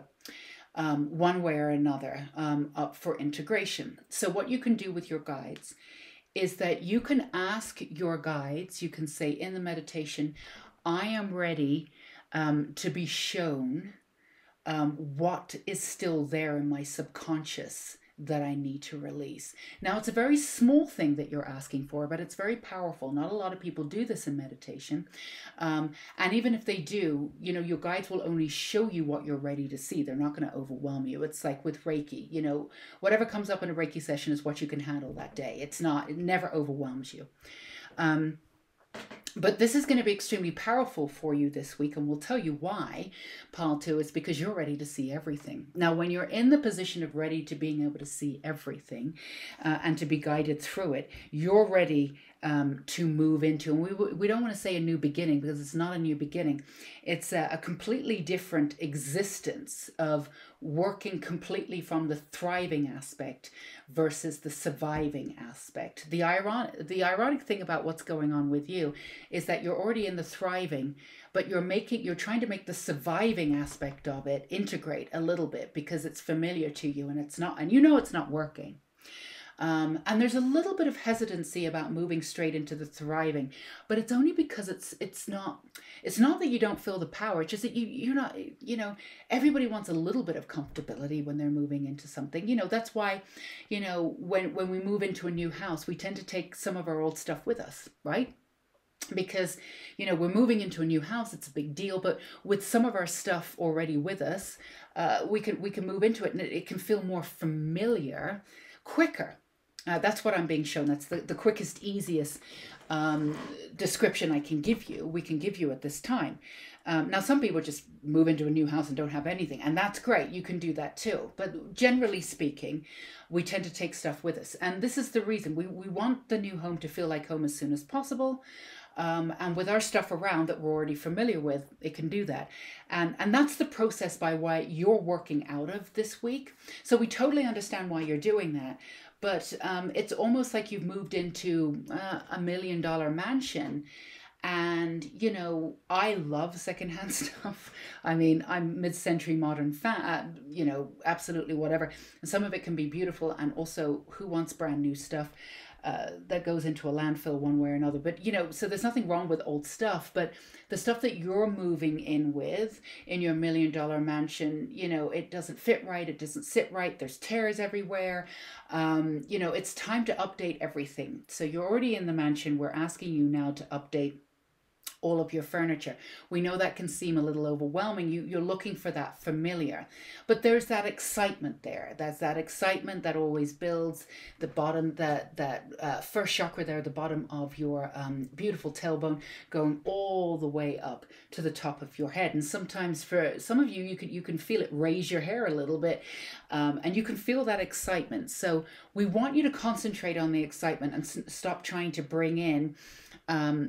one way or another, up for integration. So what you can do with your guides is that you can ask your guides, you can say in the meditation, I am ready to be shown what is still there in my subconscious that I need to release. Now, it's a very small thing that you're asking for, but it's very powerful. Not a lot of people do this in meditation. And even if they do, you know, your guides will only show you what you're ready to see. They're not going to overwhelm you. It's like with Reiki, you know, whatever comes up in a Reiki session is what you can handle that day. It never overwhelms you. But this is going to be extremely powerful for you this week, and we'll tell you why. Pile 2 is because you're ready to see everything. Now, when you're in the position of ready to being able to see everything and to be guided through it, you're ready to move into, and we don't want to say a new beginning, because it's not a new beginning. It's a completely different existence of working completely from the thriving aspect versus the surviving aspect. The ironic thing about what's going on with you is that you're already in the thriving, but you're trying to make the surviving aspect of it integrate a little bit because it's familiar to you, and it's not, and you know it's not working. And there's a little bit of hesitancy about moving straight into the thriving, but it's only because it's not that you don't feel the power. It's just that you're not, everybody wants a little bit of comfortability when they're moving into something. That's why, when we move into a new house, we tend to take some of our old stuff with us, right? Because we're moving into a new house, it's a big deal, but with some of our stuff already with us, we can move into it, and it can feel more familiar quicker. That's what I'm being shown. That's the quickest, easiest description I can give you. We can give you at this time. Now, some people just move into a new house and don't have anything, and that's great. You can do that too. But generally speaking, we tend to take stuff with us. And this is the reason. We want the new home to feel like home as soon as possible. And with our stuff around that we're already familiar with, it can do that. And that's the process by why you're working out of this week. So we totally understand why you're doing that. But it's almost like you've moved into $1 million mansion. And, I love secondhand stuff. I mean, I'm mid-century modern fan, absolutely whatever. And some of it can be beautiful. And also, who wants brand new stuff that goes into a landfill one way or another? But, so there's nothing wrong with old stuff. But the stuff that you're moving in with in your $1 million mansion, it doesn't fit right. It doesn't sit right. There's tears everywhere. It's time to update everything. So you're already in the mansion. We're asking you now to update all of your furniture. We know that can seem a little overwhelming. You're looking for that familiar, but there's that excitement there. That's that excitement that always builds the bottom, that first chakra there, the bottom of your beautiful tailbone, going all the way up to the top of your head. And sometimes for some of you, you can feel it raise your hair a little bit, and you can feel that excitement. So we want you to concentrate on the excitement and stop trying to bring in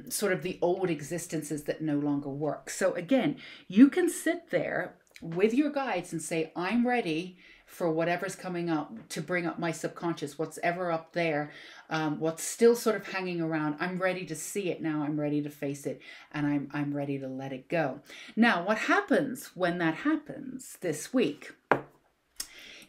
sort of the old existences that no longer work. So again, you can sit there with your guides and say, I'm ready for whatever's coming up to bring up my subconscious, what's ever up there, what's still sort of hanging around. I'm ready to see it now. I'm ready to face it, and I'm ready to let it go. Now, what happens when that happens this week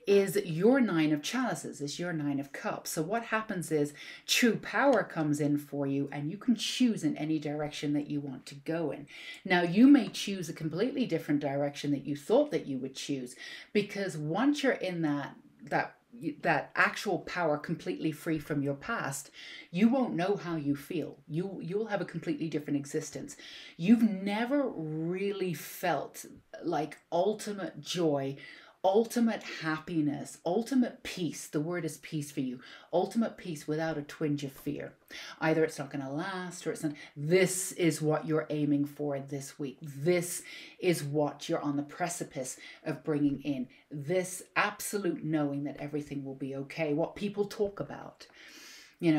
is your 9 of chalices, is your 9 of cups. So what happens is true power comes in for you, and you can choose in any direction that you want to go in. Now, you may choose a completely different direction that you thought that you would choose, because once you're in that actual power completely free from your past, you won't know how you feel. You'll have a completely different existence. You've never really felt like ultimate joy, ultimate happiness, ultimate peace. The word is peace for you. Ultimate peace without a twinge of fear. Either it's not going to last, or it's not. This is what you're aiming for this week. This is what you're on the precipice of bringing in. This absolute knowing that everything will be okay. What people talk about.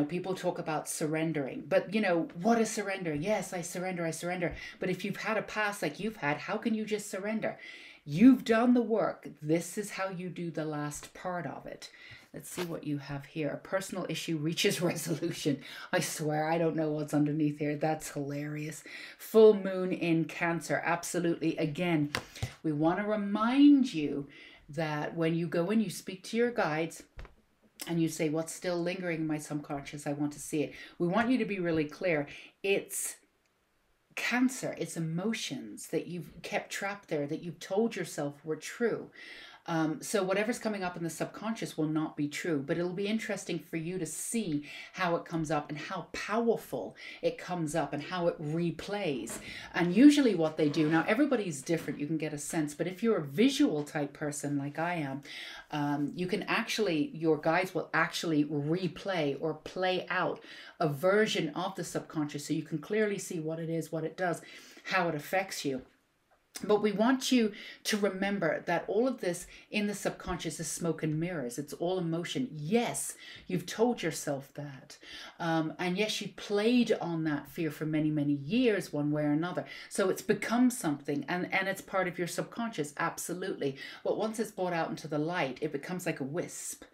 People talk about surrendering, but what is surrender? Yes, I surrender. But if you've had a past like you've had, how can you just surrender? You've done the work. This is how you do the last part of it. Let's see what you have here. A personal issue reaches resolution. I swear, I don't know what's underneath here. That's hilarious. Full moon in Cancer. Absolutely. Again, we want to remind you that when you go in, you speak to your guides, and you say, what's still lingering in my subconscious? I want to see it. We want you to be really clear. It's Cancer, it's emotions that you've kept trapped there, that you've told yourself were true. So whatever's coming up in the subconscious will not be true, but it'll be interesting for you to see how it comes up and how powerful it comes up and how it replays. And usually what they do, now everybody's different, you can get a sense, but if you're a visual type person like I am, you can actually, your guides will actually replay or play out a version of the subconscious so you can clearly see what it is, what it does, how it affects you. But we want you to remember that all of this in the subconscious is smoke and mirrors. It's all emotion. Yes, you've told yourself that. And yes, you played on that fear for many, many years, one way or another. So it's become something and it's part of your subconscious, absolutely. But once it's brought out into the light, it becomes like a wisp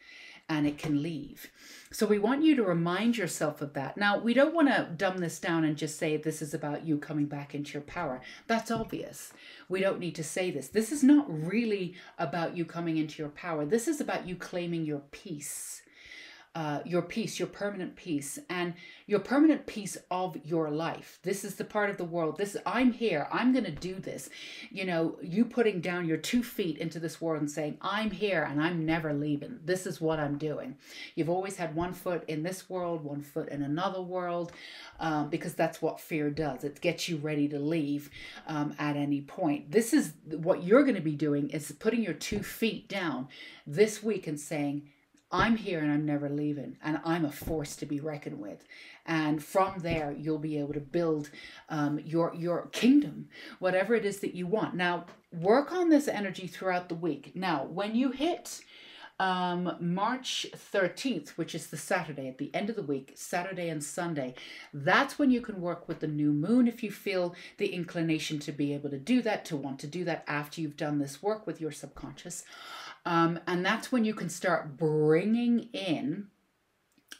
and it can leave. So we want you to remind yourself of that. Now, we don't want to dumb this down and just say this is about you coming back into your power. That's obvious. We don't need to say this. This is not really about you coming into your power. This is about you claiming your peace. Your permanent peace, and your permanent peace of your life. This is the part of the world. I'm here. I'm going to do this. You know, you putting down your 2 feet into this world and saying, I'm here and I'm never leaving. This is what I'm doing. You've always had 1 foot in this world, 1 foot in another world, because that's what fear does. It gets you ready to leave at any point. This is what you're going to be doing, is putting your 2 feet down this week and saying, I'm here and I'm never leaving, and I'm a force to be reckoned with. And from there, you'll be able to build your kingdom, whatever it is that you want. Now, work on this energy throughout the week. Now, when you hit March 13th, which is the Saturday at the end of the week, Saturday and Sunday, that's when you can work with the new moon if you feel the inclination to be able to do that, to want to do that after you've done this work with your subconscious. And that's when you can start bringing in,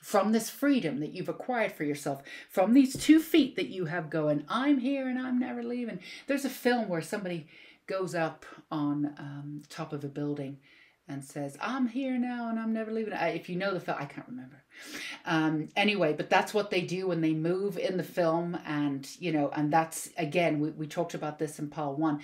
from this freedom that you've acquired for yourself, from these 2 feet that you have going, I'm here and I'm never leaving. There's a film where somebody goes up on top of a building and says, I'm here now and I'm never leaving. If you know the film, I can't remember. Anyway, but that's what they do when they move in the film. And, you know, and that's, again, we talked about this in Pile 1.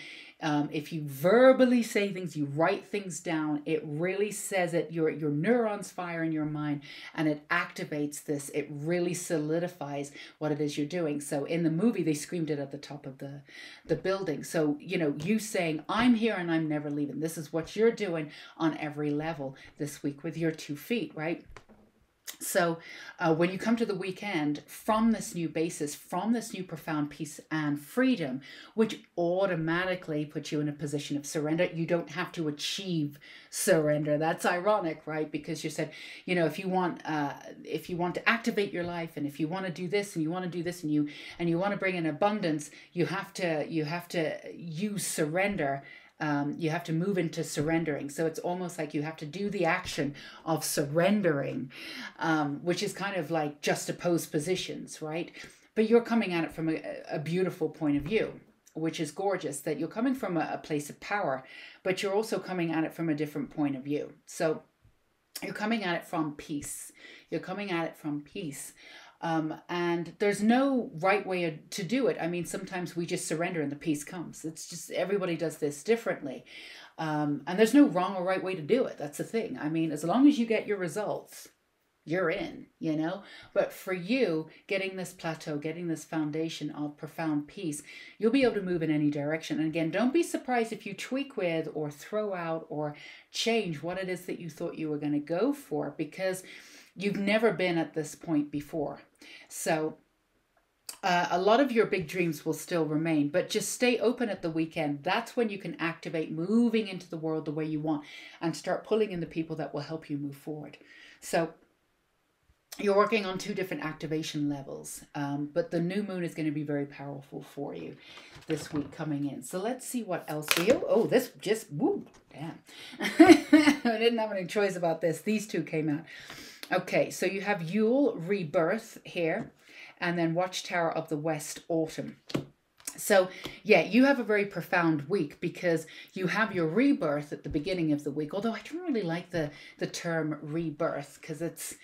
If you verbally say things, you write things down, it really says it, your neurons fire in your mind and it activates this. It really solidifies what it is you're doing. So in the movie, they screamed it at the top of the building. So, you know, you saying, I'm here and I'm never leaving. This is what you're doing on every level this week with your 2 feet, right? So when you come to the weekend, from this new basis, from this new profound peace and freedom, which automatically puts you in a position of surrender, you don't have to achieve surrender. That's ironic, right? Because you said, you know, if you want to activate your life, and if you want to do this and you want to do this and you want to bring in abundance, you have to use surrender. You have to move into surrendering. So it's almost like you have to do the action of surrendering, which is kind of like juxtaposed positions, right? But you're coming at it from a beautiful point of view, which is gorgeous, that you're coming from a place of power, but you're also coming at it from a different point of view. So you're coming at it from peace. You're coming at it from peace. And there's no right way to do it. I mean, sometimes we just surrender and the peace comes. It's just, everybody does this differently. And there's no wrong or right way to do it. That's the thing. I mean, as long as you get your results, you're in, you know. But for you, getting this plateau, getting this foundation of profound peace, you'll be able to move in any direction. And again, don't be surprised if you tweak with or throw out or change what it is that you thought you were going to go for, because you've never been at this point before. So a lot of your big dreams will still remain, but just stay open at the weekend. That's when you can activate moving into the world the way you want and start pulling in the people that will help you move forward. So you're working on 2 different activation levels, but the new moon is going to be very powerful for you this week coming in. So let's see what else for you. Oh, this just, woo, damn. I didn't have any choice about this. These 2 came out. Okay, so you have Yule, Rebirth here, and then Watchtower of the West, Autumn. So, yeah, you have a very profound week because you have your rebirth at the beginning of the week, although I don't really like the term rebirth because it's,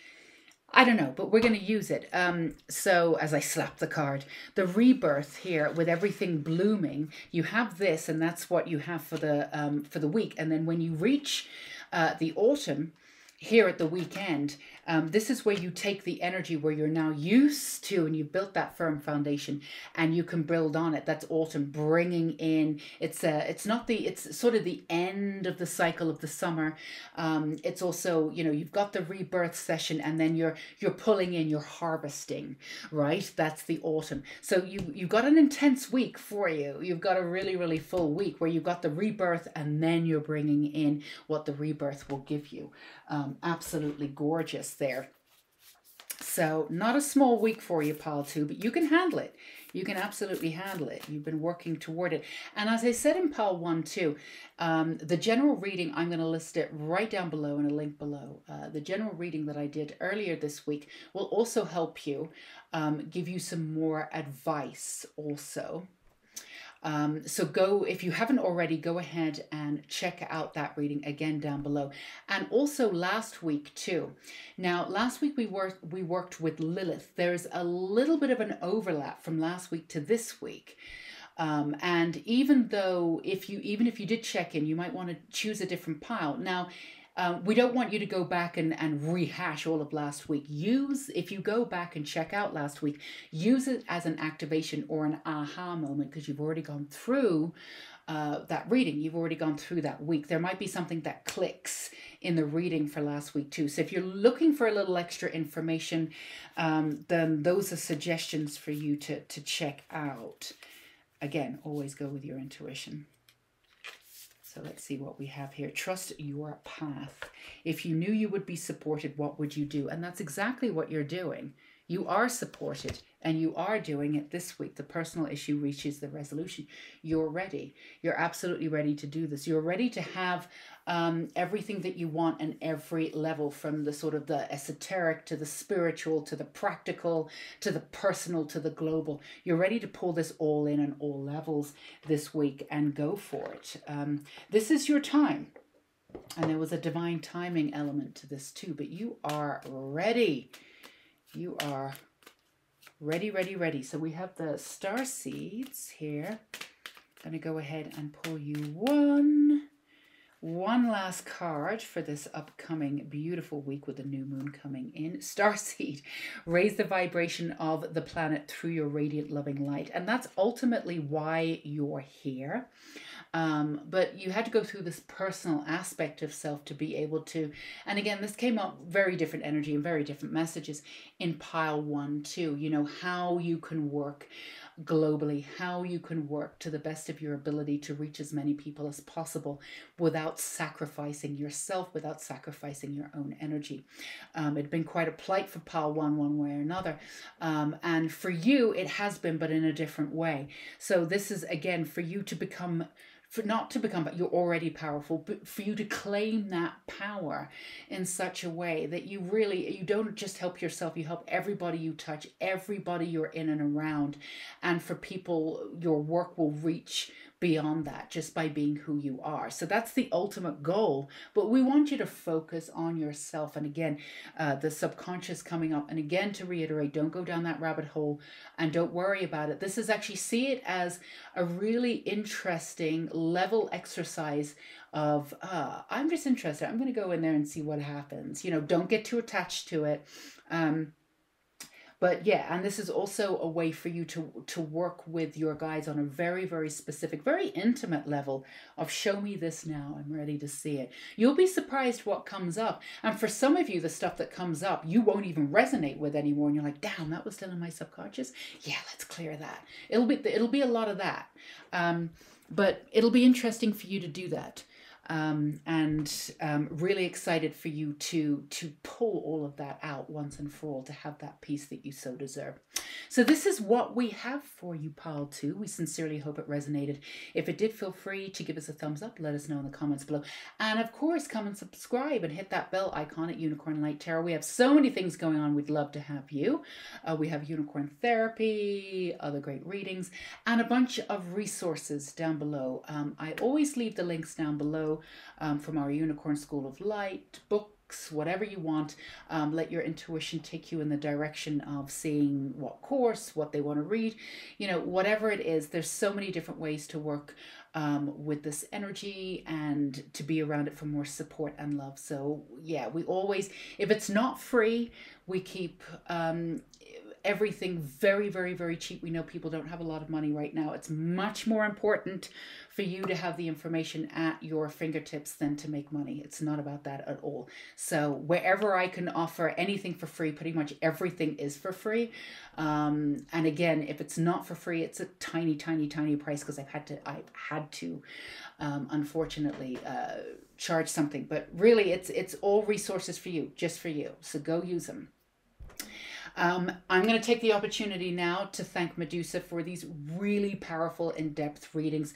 I don't know, but we're going to use it. So as I slap the card, the rebirth here with everything blooming, you have this, and that's what you have for the week. And then when you reach the autumn, here at the weekend, this is where you take the energy where you're now used to and you've built that firm foundation and you can build on it. That's autumn, bringing in, it's sort of the end of the cycle of the summer. It's also, you know, you've got the rebirth session and then you're pulling in, you're harvesting, right? That's the autumn. So you've got an intense week for you. You've got a really, really full week where you've got the rebirth and then you're bringing in what the rebirth will give you. Absolutely gorgeous there. So not a small week for you, pile 2, but you can handle it. You can absolutely handle it. You've been working toward it. And as I said in pile 1 too, the general reading, I'm going to list it right down below in a link below. The general reading that I did earlier this week will also help you, give you some more advice also. So go, if you haven't already, go ahead and check out that reading again down below. And also last week too. Now, last week we worked with Lilith. There's a little bit of an overlap from last week to this week. And even if you did check in, you might want to choose a different pile. Now, we don't want you to go back and rehash all of last week. If you go back and check out last week, use it as an activation or an aha moment because you've already gone through that reading. You've already gone through that week. There might be something that clicks in the reading for last week too. So if you're looking for a little extra information, then those are suggestions for you to check out. Again, always go with your intuition. So let's see what we have here. Trust your path. If you knew you would be supported, what would you do? And that's exactly what you're doing. You are supported and you are doing it this week. The personal issue reaches the resolution. You're ready. You're absolutely ready to do this. You're ready to have everything that you want in every level, from the sort of the esoteric to the spiritual to the practical to the personal to the global. You're ready to pull this all in on all levels this week and go for it. This is your time. And there was a divine timing element to this too, but you are ready. You are ready, ready, ready. So we have the star seeds here. I'm going to go ahead and pull you one last card for this upcoming beautiful week with the new moon coming in. Starseed, raise the vibration of the planet through your radiant loving light. And that's ultimately why you're here. But you had to go through this personal aspect of self to be able to, and again, this came up very different energy and very different messages in pile 1 too. You know, how you can work globally, how you can work to the best of your ability to reach as many people as possible without sacrificing yourself, without sacrificing your own energy. It'd been quite a plight for pile 1 one way or another. And for you, it has been, but in a different way. So this is, again, for you to become, but you're already powerful, but for you to claim that power in such a way that you don't just help yourself, you help everybody you touch, everybody you're in and around. And for people, your work will reach beyond that just by being who you are. So that's the ultimate goal, but we want you to focus on yourself. And again, the subconscious coming up, and again, to reiterate, don't go down that rabbit hole and don't worry about it. This is actually, see it as a really interesting level exercise of I'm just interested, I'm going to go in there and see what happens. You know, don't get too attached to it. But yeah, and this is also a way for you to work with your guides on a very, very specific, very intimate level of show me this now, I'm ready to see it. You'll be surprised what comes up. And for some of you, the stuff that comes up, you won't even resonate with anymore. And you're like, damn, that was still in my subconscious. Yeah, let's clear that. It'll be a lot of that. But it'll be interesting for you to do that. Really excited for you to pull all of that out once and for all, to have that peace that you so deserve. So this is what we have for you, pile 2. We sincerely hope it resonated. If it did, feel free to give us a thumbs up. Let us know in the comments below. And of course, come and subscribe and hit that bell icon at Unicorn Light Tarot. We have so many things going on. We'd love to have you. We have unicorn therapy, other great readings, and a bunch of resources down below. I always leave the links down below from our Unicorn School of Light, books, books, whatever you want. Let your intuition take you in the direction of seeing what course, what they want to read, you know, whatever it is. There's so many different ways to work with this energy and to be around it for more support and love. So yeah, we always, if it's not free, we keep everything very, very, very cheap. We know people don't have a lot of money right now. It's much more important for you to have the information at your fingertips than to make money. It's not about that at all. So wherever I can offer anything for free, pretty much everything is for free. And again, if it's not for free, it's a tiny, tiny, tiny price, because I've had to unfortunately charge something. But really, it's all resources for you, just for you. So go use them. I'm going to take the opportunity now to thank Medusa for these really powerful, in-depth readings.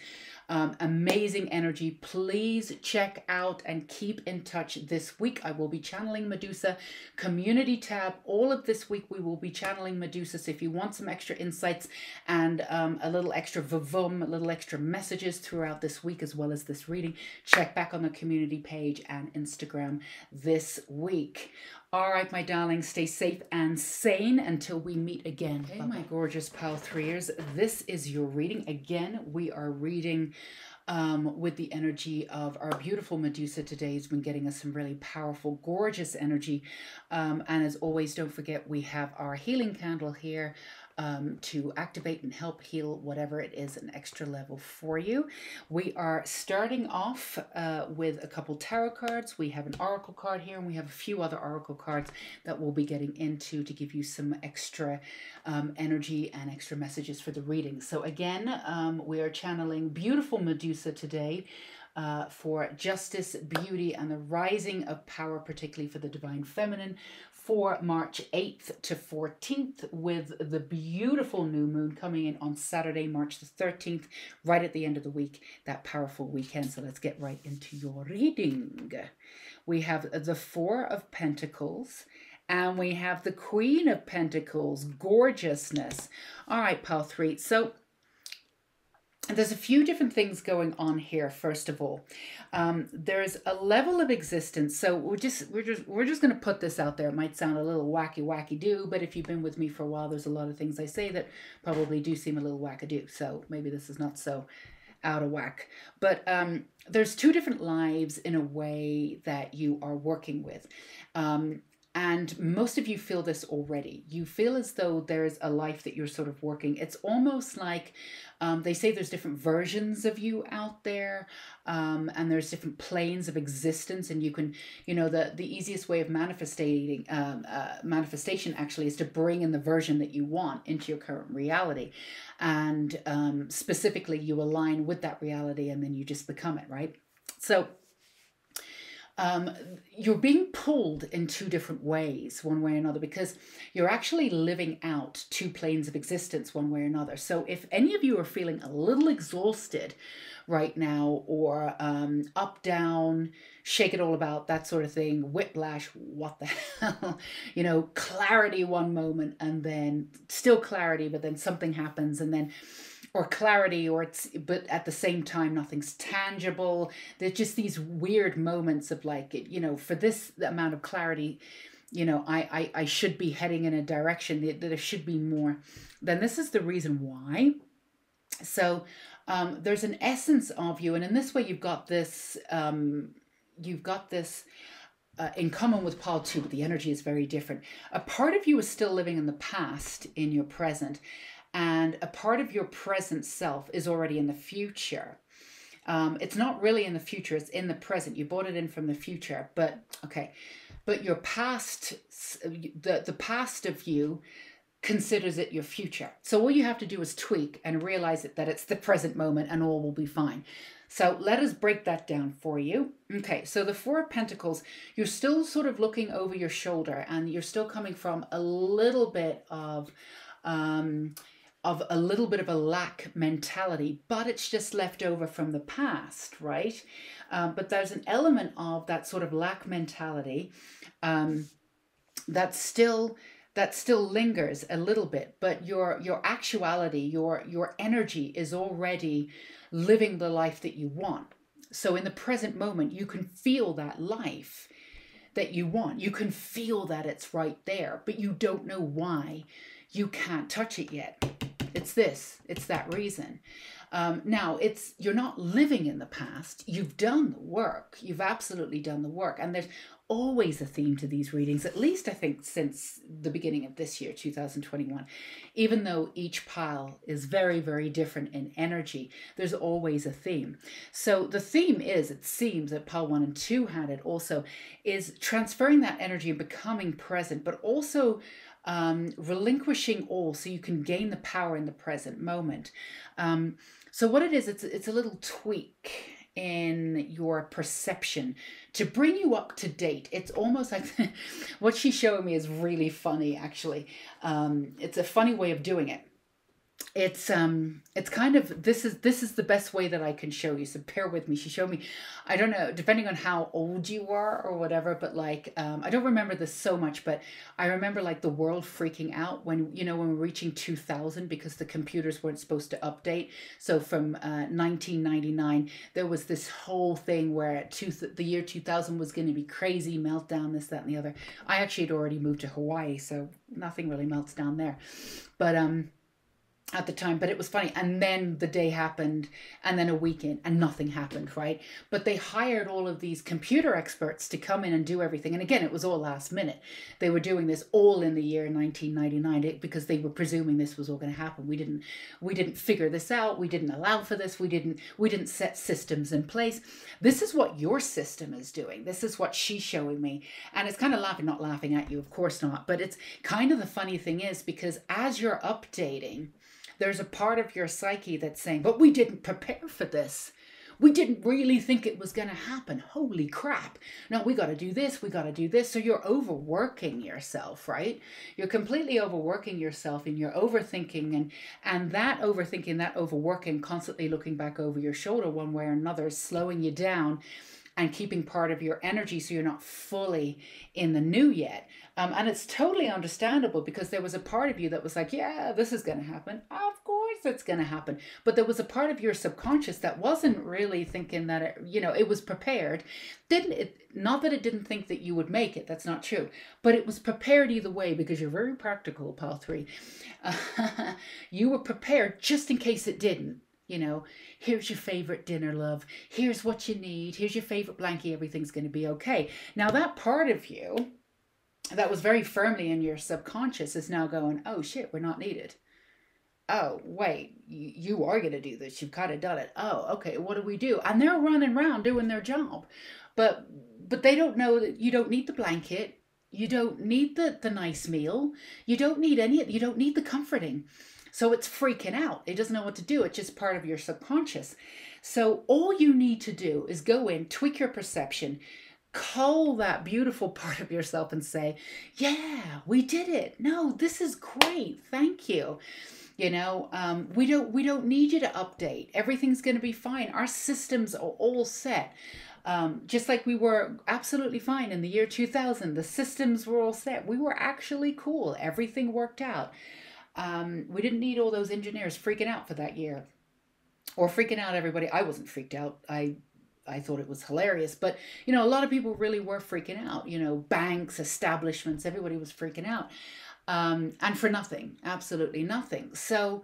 Amazing energy. Please check out and keep in touch this week. I will be channeling Medusa. Community tab. All of this week we will be channeling Medusa. So if you want some extra insights and a little extra vavum, a little extra messages throughout this week as well as this reading, check back on the community page and Instagram this week. All right, my darlings, stay safe and sane until we meet again. Hey, my gorgeous pal threers, this is your reading. Again, we are reading with the energy of our beautiful Medusa today, who's been getting us some really powerful, gorgeous energy. And as always, don't forget, we have our healing candle here to activate and help heal whatever it is an extra level for you. We are starting off with a couple tarot cards. We have an oracle card here, and we have a few other oracle cards that we'll be getting into to give you some extra energy and extra messages for the reading. So again, we are channeling beautiful Medusa today for justice, beauty, and the rising of power, particularly for the divine feminine, for March 8th to 14th, with the beautiful new moon coming in on Saturday, March the 13th, right at the end of the week, that powerful weekend. So let's get right into your reading. We have the Four of Pentacles, and we have the Queen of Pentacles, gorgeousness. All right, pal three. So there's a few different things going on here. First of all, there's a level of existence. So we're just going to put this out there. It might sound a little wacky do, but if you've been with me for a while, there's a lot of things I say that probably do seem a little wackadoo. So maybe this is not so out of whack. But there's two different lives in a way that you are working with. And most of you feel this already. You feel as though there's a life that you're sort of working. It's almost like they say there's different versions of you out there, and there's different planes of existence. And you can, you know, the easiest way of manifestation actually is to bring in the version that you want into your current reality. And specifically, you align with that reality, and then you just become it, right? So you're being pulled in two different ways, one way or another, because you're actually living out two planes of existence, one way or another. So if any of you are feeling a little exhausted right now, or up, down, shake it all about, that sort of thing, whiplash, what the hell, you know, clarity one moment, and then still clarity, but then something happens, and then or clarity, but at the same time, nothing's tangible. There's just these weird moments of like, you know, for this amount of clarity, you know, I should be heading in a direction that there should be more. Then this is the reason why. So there's an essence of you. And in this way, you've got this, in common with Paul too, but the energy is very different. A part of you is still living in the past in your present. And a part of your present self is already in the future. It's not really in the future, it's in the present. You brought it in from the future, but okay. But your past, the past of you considers it your future. So all you have to do is tweak and realize that it's the present moment, and all will be fine. So let us break that down for you. Okay, so the Four of Pentacles, you're still sort of looking over your shoulder, and you're still coming from a little bit of a lack mentality, but it's just left over from the past, right? But there's an element of that sort of lack mentality that still lingers a little bit, but your actuality, your energy is already living the life that you want. So in the present moment, you can feel that life. that you want. You can feel that it's right there, but you don't know why you can't touch it yet. It's that reason. Now, you're not living in the past. You've done the work. You've absolutely done the work. And there's always a theme to these readings, at least I think since the beginning of this year, 2021. Even though each pile is very, very different in energy, there's always a theme. So the theme is, it seems that pile 1 and 2 had it also, is transferring that energy and becoming present, but also relinquishing all so you can gain the power in the present moment. So what it is, it's a little tweak in your perception to bring you up to date. It's almost like what she's showing me is really funny, actually. It's a funny way of doing it. It's kind of, this is the best way that I can show you, so bear with me. She showed me, I don't know, depending on how old you are or whatever, but like I don't remember this so much, but I remember like the world freaking out when, you know, when we're reaching 2000, because the computers weren't supposed to update. So from 1999 there was this whole thing where the year 2000 was going to be crazy, meltdown, this, that, and the other. I actually had already moved to Hawaii, so nothing really melts down there, but at the time, but it was funny. And then the day happened, and then a weekend, and nothing happened, right? But they hired all of these computer experts to come in and do everything. And again, it was all last minute. They were doing this all in the year 1999 because they were presuming this was all going to happen. We didn't figure this out. We didn't allow for this. We didn't set systems in place. This is what your system is doing. This is what she's showing me. And it's kind of not laughing at you, of course not. But it's kind of, the funny thing is, because as you're updating, there's a part of your psyche that's saying, but we didn't prepare for this. We didn't really think it was going to happen. Holy crap. No, we got to do this. We got to do this. So you're overworking yourself, right? You're completely overworking yourself, and you're overthinking, and that overthinking, that overworking, constantly looking back over your shoulder one way or another is slowing you down and keeping part of your energy so you're not fully in the new yet. And it's totally understandable, because there was a part of you that was like, yeah, this is going to happen. Of course it's going to happen. But there was a part of your subconscious that wasn't really thinking that, it was prepared. Not that it didn't think that you would make it. That's not true. But it was prepared either way, because you're very practical, pile 3. You were prepared just in case it didn't. Here's your favorite dinner, love. Here's what you need. Here's your favorite blankie. Everything's going to be okay. Now that part of you that was very firmly in your subconscious is now going, oh shit, we're not needed. Oh, wait, you are going to do this. You've kind of done it. Oh, okay, what do we do? And they're running around doing their job. But they don't know that you don't need the blanket. You don't need the nice meal. You don't need you don't need the comforting. So it's freaking out. It doesn't know what to do. It's just part of your subconscious. So all you need to do is go in, tweak your perception, call that beautiful part of yourself and say, yeah, we did it. No, this is great. Thank you. We don't need you to update. Everything's going to be fine. Our systems are all set. Just like we were absolutely fine in the year 2000. The systems were all set. We were actually cool. Everything worked out. We didn't need all those engineers freaking out for that year, or freaking out everybody. I wasn't freaked out. I thought it was hilarious, but a lot of people really were freaking out. Banks, establishments, everybody was freaking out, and for nothing, absolutely nothing. So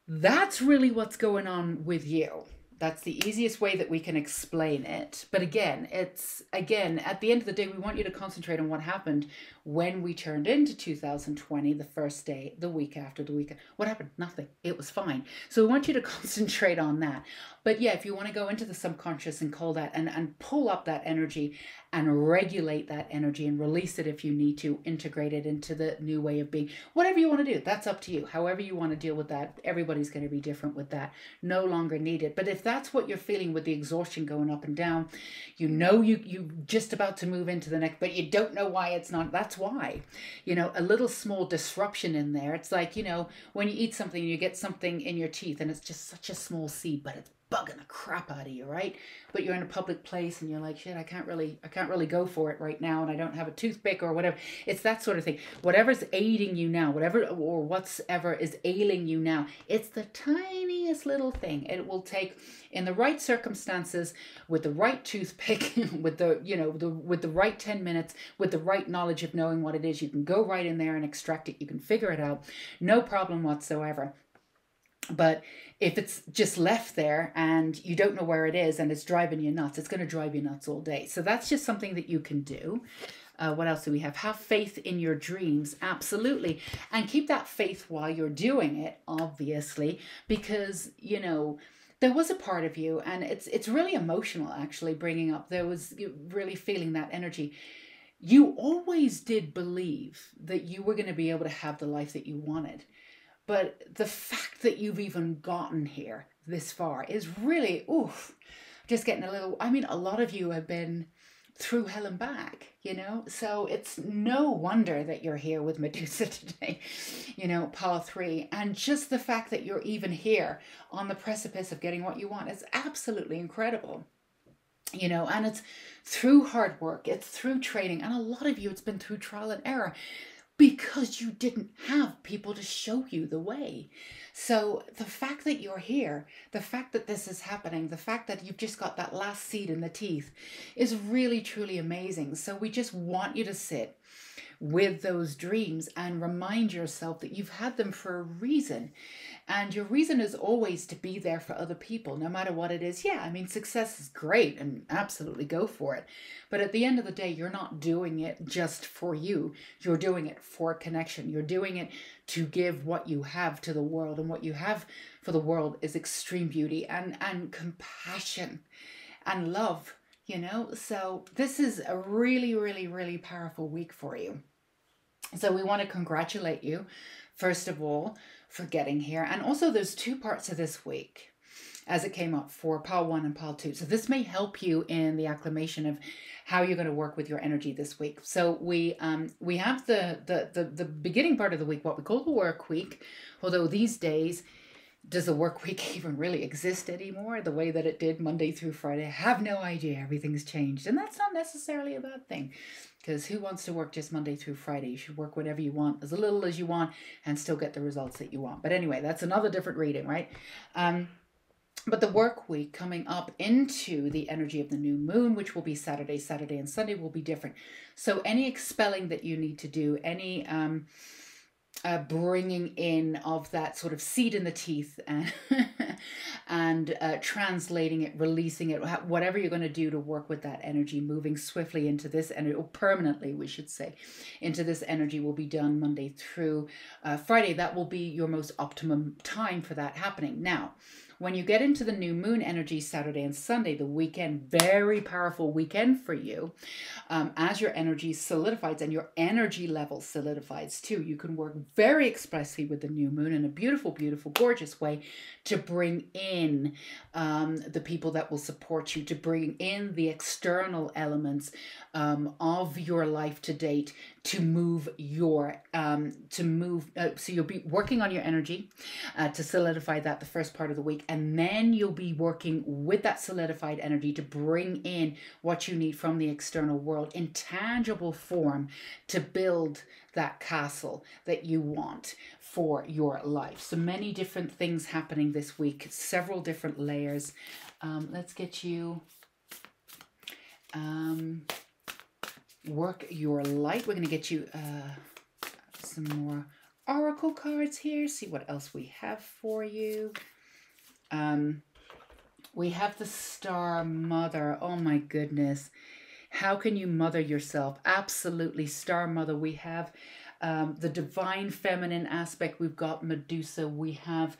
that's really what's going on with you. That's the easiest way that we can explain it. But again, at the end of the day, we want you to concentrate on what happened when we turned into 2020, the first day, the week after, the weekend. What happened? Nothing. It was fine. So we want you to concentrate on that. But yeah, if you want to go into the subconscious and call that and pull up that energy and regulate that energy and release it if you need to, integrate it into the new way of being, whatever you want to do, that's up to you. However you want to deal with that, everybody's going to be different with that. No longer needed. But if that's what you're feeling with the exhaustion going up and down, you're just about to move into the next, but you don't know why it's not. That's why. A little small disruption in there. It's like, when you eat something, you get something in your teeth and it's just such a small seed, but it's bugging the crap out of you, right? But you're in a public place and you're like, shit, I can't really go for it right now, and I don't have a toothpick or whatever. It's that sort of thing. Whatever's aiding you now, whatever or whatever is ailing you now, it's the tiniest little thing. It will take, in the right circumstances, with the right toothpick, with the, with the right 10 minutes, with the right knowledge of knowing what it is, you can go right in there and extract it. You can figure it out, no problem whatsoever. But if it's just left there and you don't know where it is and it's driving you nuts, it's going to drive you nuts all day. So that's just something that you can do. What else do we have? Have faith in your dreams. Absolutely. And keep that faith while you're doing it, obviously, because, there was a part of you, and it's really emotional, actually, bringing up. There was really feeling that energy. You always did believe that you were going to be able to have the life that you wanted. But the fact that you've even gotten here this far is really, just getting a little, a lot of you have been through hell and back, so it's no wonder that you're here with Medusa today, Pile 3. And just the fact that you're even here on the precipice of getting what you want is absolutely incredible. And it's through hard work, it's through training, and a lot of you, it's been through trial and error, because you didn't have people to show you the way. So the fact that you're here, the fact that this is happening, the fact that you've just got that last seed in the teeth is really, truly amazing. So we just want you to sit with those dreams and remind yourself that you've had them for a reason. And your reason is always to be there for other people, no matter what it is. Yeah, success is great and absolutely go for it. But at the end of the day, you're not doing it just for you. You're doing it for connection. You're doing it to give what you have to the world. And what you have for the world is extreme beauty and compassion and love, So this is a really, really, really powerful week for you. So we want to congratulate you, first of all, for getting here. And also there's two parts of this week, as it came up, for Pile 1 and Pile 2. So this may help you in the acclimation of how you're going to work with your energy this week. So we have the beginning part of the week, what we call the work week, although these days, does the work week even really exist anymore the way that it did Monday through Friday? I have no idea. Everything's changed. And that's not necessarily a bad thing, because who wants to work just Monday through Friday? You should work whatever you want, as little as you want, and still get the results that you want. But anyway, that's another different reading, right? But the work week coming up into the energy of the new moon, which will be Saturday and Sunday, will be different. So any expelling that you need to do, any bringing in of that sort of seed in the teeth and translating it, releasing it, whatever you're going to do to work with that energy, moving swiftly into this energy, or permanently, we should say, into this energy, will be done Monday through Friday. That will be your most optimum time for that happening. Now, when you get into the new moon energy, Saturday and Sunday, the weekend, very powerful weekend for you, as your energy solidifies and your energy level solidifies too. You can work very expressly with the new moon in a beautiful, beautiful, gorgeous way to bring in the people that will support you, to bring in the external elements of your life to date, to move your, so you'll be working on your energy to solidify that the first part of the week. And then you'll be working with that solidified energy to bring in what you need from the external world in tangible form to build that castle that you want for your life. So many different things happening this week, several different layers. Let's get you work your light. We're going to get you some more oracle cards here, see what else we have for you. We have the Star Mother. Oh my goodness. How can you mother yourself? Absolutely, Star Mother. We have the divine feminine aspect. We've got Medusa. We have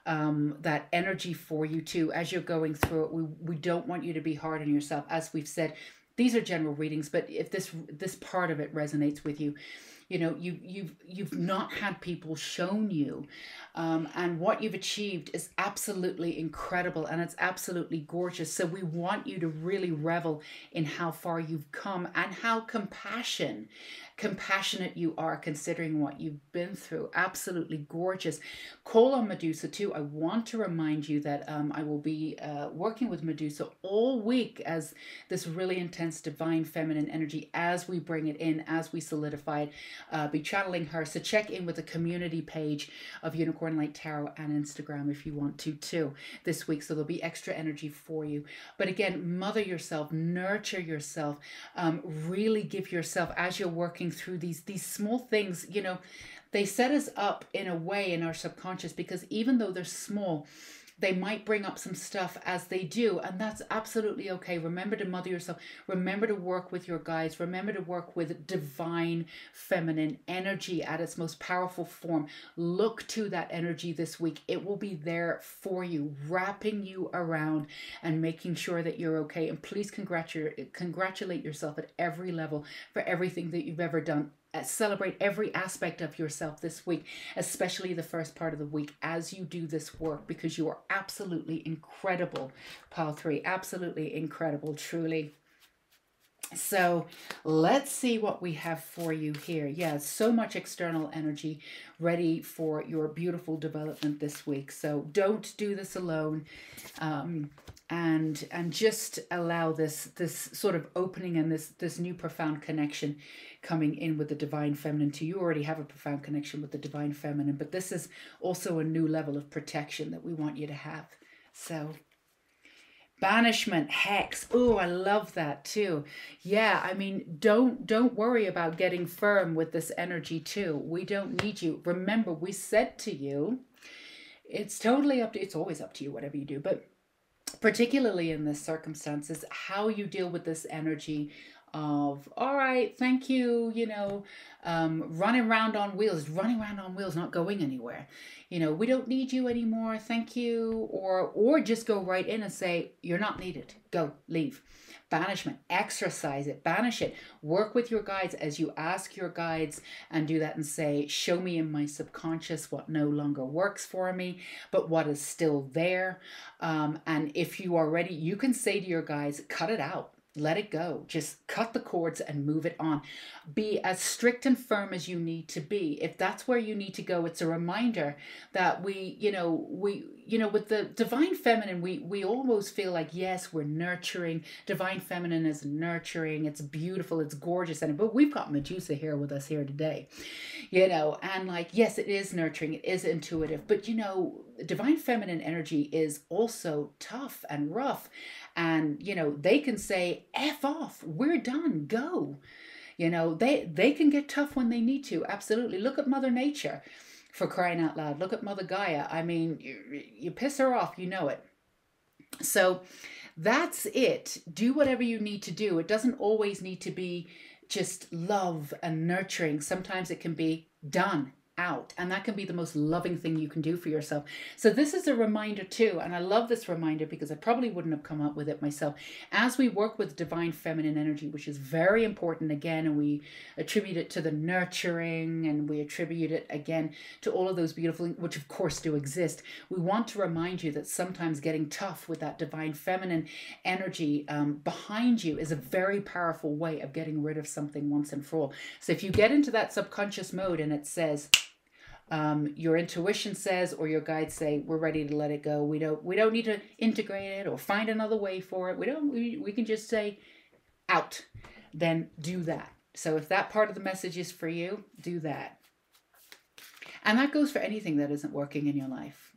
that energy for you too. As you're going through it, we don't want you to be hard on yourself. As we've said, these are general readings, but if this part of it resonates with you, You know, you've not had people shown you, and what you've achieved is absolutely incredible, and it's absolutely gorgeous. So we want you to really revel in how far you've come and how compassionate you are considering what you've been through. Absolutely gorgeous. Call on Medusa too. I want to remind you that I will be working with Medusa all week as this really intense divine feminine energy, as we bring it in, as we solidify it, be channeling her. So check in with the community page of Unicorn Light Tarot and Instagram if you want to too this week. So there'll be extra energy for you. But again, mother yourself, nurture yourself, really give yourself, as you're working through these small things, you know, they set us up in a way in our subconscious, because even though they're small, they might bring up some stuff as they do, and that's absolutely okay. Remember to mother yourself. Remember to work with your guides. Remember to work with divine feminine energy at its most powerful form. Look to that energy this week. It will be there for you, wrapping you around and making sure that you're okay. And please congratulate yourself at every level for everything that you've ever done. Celebrate every aspect of yourself this week, especially the first part of the week as you do this work, because you are absolutely incredible, Pile 3. Absolutely incredible, truly. So let's see what we have for you here. Yeah, so much external energy ready for your beautiful development this week. So don't do this alone. And just allow this sort of opening and this new profound connection coming in with the divine feminine too. You already have a profound connection with the divine feminine, but this is also a new level of protection that we want you to have. So banishment, hex. Oh, I love that too. Yeah, I mean, don't worry about getting firm with this energy too. We don't need you. Remember, we said to you, it's totally up to, it's always up to you, whatever you do, but particularly in this circumstances, how you deal with this energy of, all right, thank you, you know, running around on wheels, not going anywhere. You know, we don't need you anymore, thank you. Or just go right in and say, you're not needed, go, leave. Banishment, exercise it, banish it. Work with your guides as you ask your guides and do that and say, show me in my subconscious what no longer works for me, but what is still there. And if you are ready, you can say to your guides, cut it out. Let it go. Just cut the cords and move it on. Be as strict and firm as you need to be. If that's where you need to go, it's a reminder that we, with the divine feminine, we almost feel like, yes, we're nurturing. Divine feminine is nurturing. It's beautiful. It's gorgeous. But we've got Medusa here with us here today, and like, yes, it is nurturing. It is intuitive. But, divine feminine energy is also tough and rough. And, they can say, F off, we're done, go. They can get tough when they need to. Absolutely. Look at Mother Nature, for crying out loud. Look at Mother Gaia. I mean, you piss her off, you know it. So that's it. Do whatever you need to do. It doesn't always need to be just love and nurturing. Sometimes it can be done. Out, and that can be the most loving thing you can do for yourself. So this is a reminder too, and I love this reminder because I probably wouldn't have come up with it myself. As we work with divine feminine energy, which is very important again, and we attribute it to the nurturing, and we attribute it again to all of those beautiful things, which of course do exist. We want to remind you that sometimes getting tough with that divine feminine energy behind you is a very powerful way of getting rid of something once and for all. So if you get into that subconscious mode and it says, your intuition says, or your guides say, we're ready to let it go. We don't need to integrate it or find another way for it. We can just say out, then do that. So if that part of the message is for you, do that. And that goes for anything that isn't working in your life.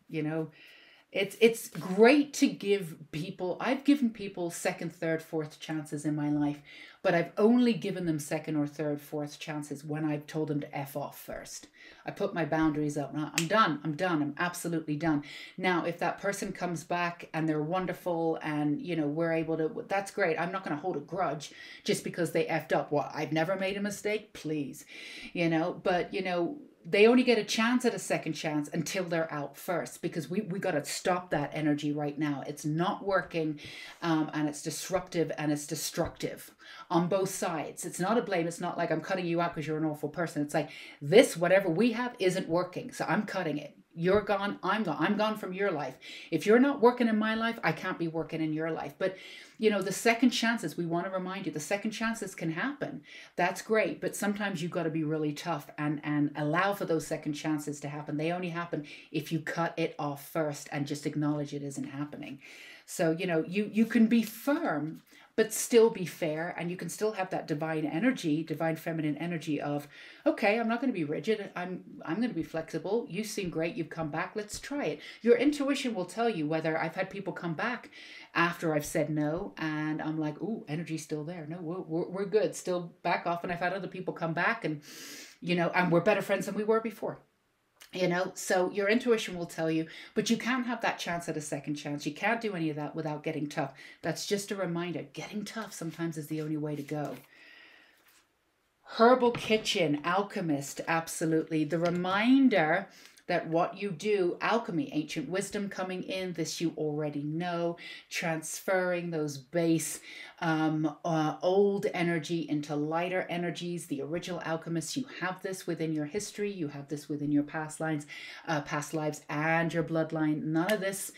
It's great to give people, I've given people second, third, fourth chances in my life, but I've only given them second or third, fourth chances when I've told them to F off first. I put my boundaries up. Now, I'm done. I'm absolutely done. Now, if that person comes back and they're wonderful and, we're able to, that's great. I'm not going to hold a grudge just because they effed up. Well, I've never made a mistake, please, but, they only get a chance at a second chance until they're out first, because we got to stop that energy right now. It's not working, and it's disruptive and it's destructive on both sides. It's not a blame. It's not like I'm cutting you out because you're an awful person. It's like, this, whatever we have, isn't working, so I'm cutting it. You're gone, I'm gone. I'm gone from your life. If you're not working in my life, I can't be working in your life. But, you know, the second chances, we want to remind you, the second chances can happen. That's great. But sometimes you've got to be really tough and allow for those second chances to happen. They only happen if you cut it off first and just acknowledge it isn't happening. So, you know, you can be firm, but still be fair, and you can still have that divine energy, divine feminine energy of, okay, I'm not going to be rigid. I'm going to be flexible. You seem great. You've come back. Let's try it. Your intuition will tell you whether I've had people come back after I've said no, and I'm like, ooh, energy's still there. No, we're good. Still back off. And I've had other people come back, and, you know, and we're better friends than we were before. You know, so your intuition will tell you, but you can't have that chance at a second chance. You can't do any of that without getting tough. That's just a reminder. Getting tough sometimes is the only way to go. Herbal kitchen, alchemist, absolutely. The reminder that what you do, alchemy, ancient wisdom coming in, this you already know, transferring those base old energy into lighter energies. The original alchemists, you have this within your history, you have this within your past lives and your bloodline. None of this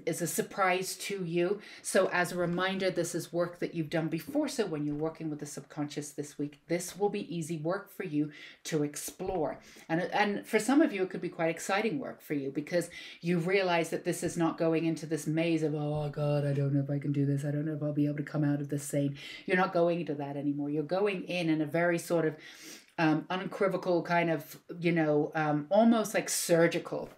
is a surprise to you. So as a reminder, this is work that you've done before. So when you're working with the subconscious this week, this will be easy work for you to explore. And for some of you, it could be quite exciting work for you, because you realize that this is not going into this maze of, oh God, I don't know if I can do this. I don't know if I'll be able to come out of this sane. You're not going into that anymore. You're going in a very sort of unequivocal kind of, you know, almost like surgical,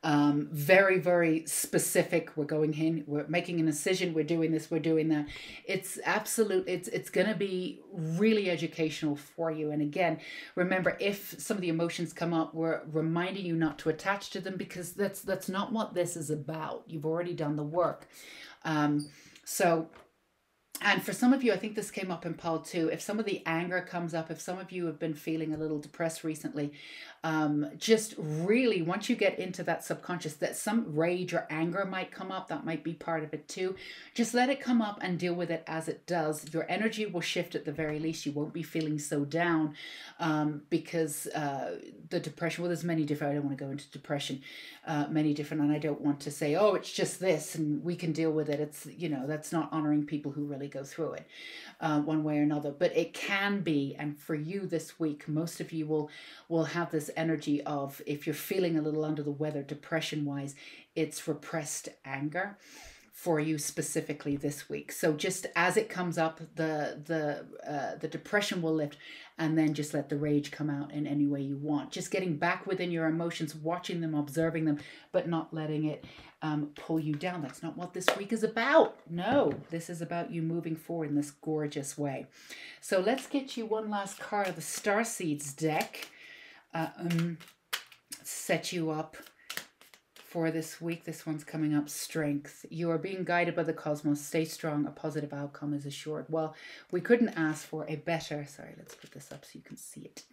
very, very specific. We're going in, we're making an incision, we're doing this, we're doing that. It's absolute, it's going to be really educational for you. And again, remember, if some of the emotions come up, we're reminding you not to attach to them, because that's not what this is about. You've already done the work. And for some of you, I think this came up in Paul too, if some of the anger comes up, if some of you have been feeling a little depressed recently, just really, once you get into that subconscious, that some rage or anger might come up, that might be part of it too. Just let it come up and deal with it as it does. Your energy will shift at the very least. You won't be feeling so down, because the depression, well, there's many different, I don't want to go into depression, many different, and I don't want to say, oh, it's just this and we can deal with it. It's, you know, that's not honoring people who really go through it one way or another, but it can be. And for you this week, most of you will have this energy of, if you're feeling a little under the weather depression wise, it's repressed anger for you specifically this week. So just as it comes up, the depression will lift, and then just let the rage come out in any way you want. Just getting back within your emotions, watching them, observing them, but not letting it pull you down. That's not what this week is about. No, this is about you moving forward in this gorgeous way. So let's get you one last card of the Starseeds deck. Set you up for this week. This one's coming up, Strength. You are being guided by the cosmos. Stay strong. A positive outcome is assured. Well, we couldn't ask for a better, sorry, let's put this up so you can see it.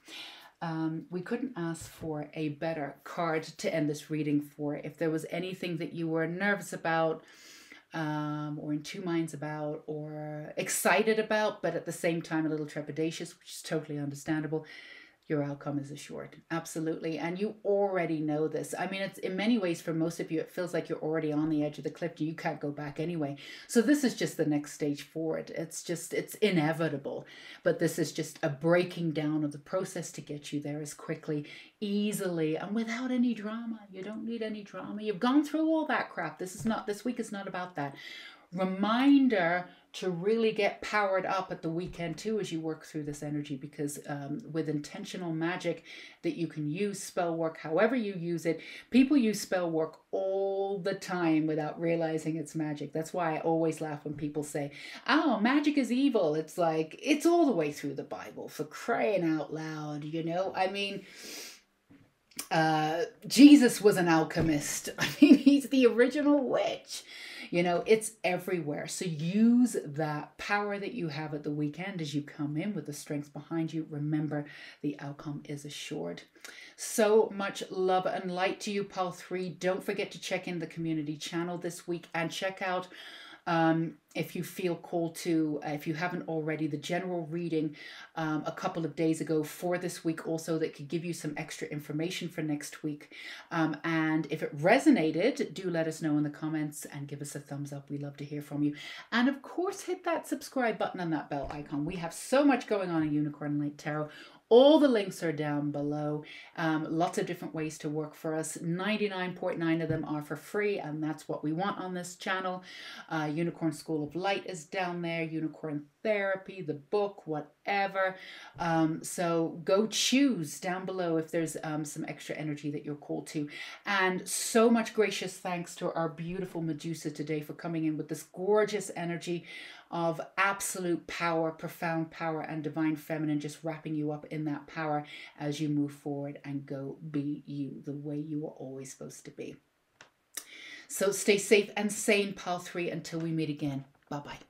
We couldn't ask for a better card to end this reading for. If there was anything that you were nervous about, or in two minds about, or excited about, but at the same time a little trepidatious, which is totally understandable, your outcome is assured. Absolutely. And you already know this. I mean, it's in many ways, for most of you, it feels like you're already on the edge of the cliff. You can't go back anyway. So this is just the next stage forward. It's inevitable. But this is just a breaking down of the process to get you there as quickly, easily, and without any drama. You don't need any drama. You've gone through all that crap. This week is not about that. Reminder to really get powered up at the weekend too as you work through this energy, because with intentional magic that you can use, spell work, however you use it. People use spell work all the time without realizing it's magic. That's why I always laugh when people say, oh, magic is evil. It's like, it's all the way through the Bible, for crying out loud, you know? I mean, Jesus was an alchemist. I mean, he's the original witch. You know, it's everywhere. So use that power that you have at the weekend as you come in with the strength behind you. Remember, the outcome is assured. So much love and light to you, Pal 3. Don't forget to check in the community channel this week and check out, if you feel called to, if you haven't already, the general reading a couple of days ago for this week also, that could give you some extra information for next week. And if it resonated, do let us know in the comments and give us a thumbs up. We love to hear from you. And of course, hit that subscribe button and that bell icon. We have so much going on in Unicorn Light Tarot. All the links are down below. Lots of different ways to work for us. 99.9 of them are for free, and that's what we want on this channel. Unicorn School of Light is down there. Unicorn Therapy, the book, whatever. So go choose down below if there's some extra energy that you're called to. And so much gracious thanks to our beautiful Medusa today for coming in with this gorgeous energy of absolute power, profound power, and divine feminine, just wrapping you up in that power as you move forward and go be you the way you are always supposed to be. So stay safe and sane, Pal 3, until we meet again. Bye-bye.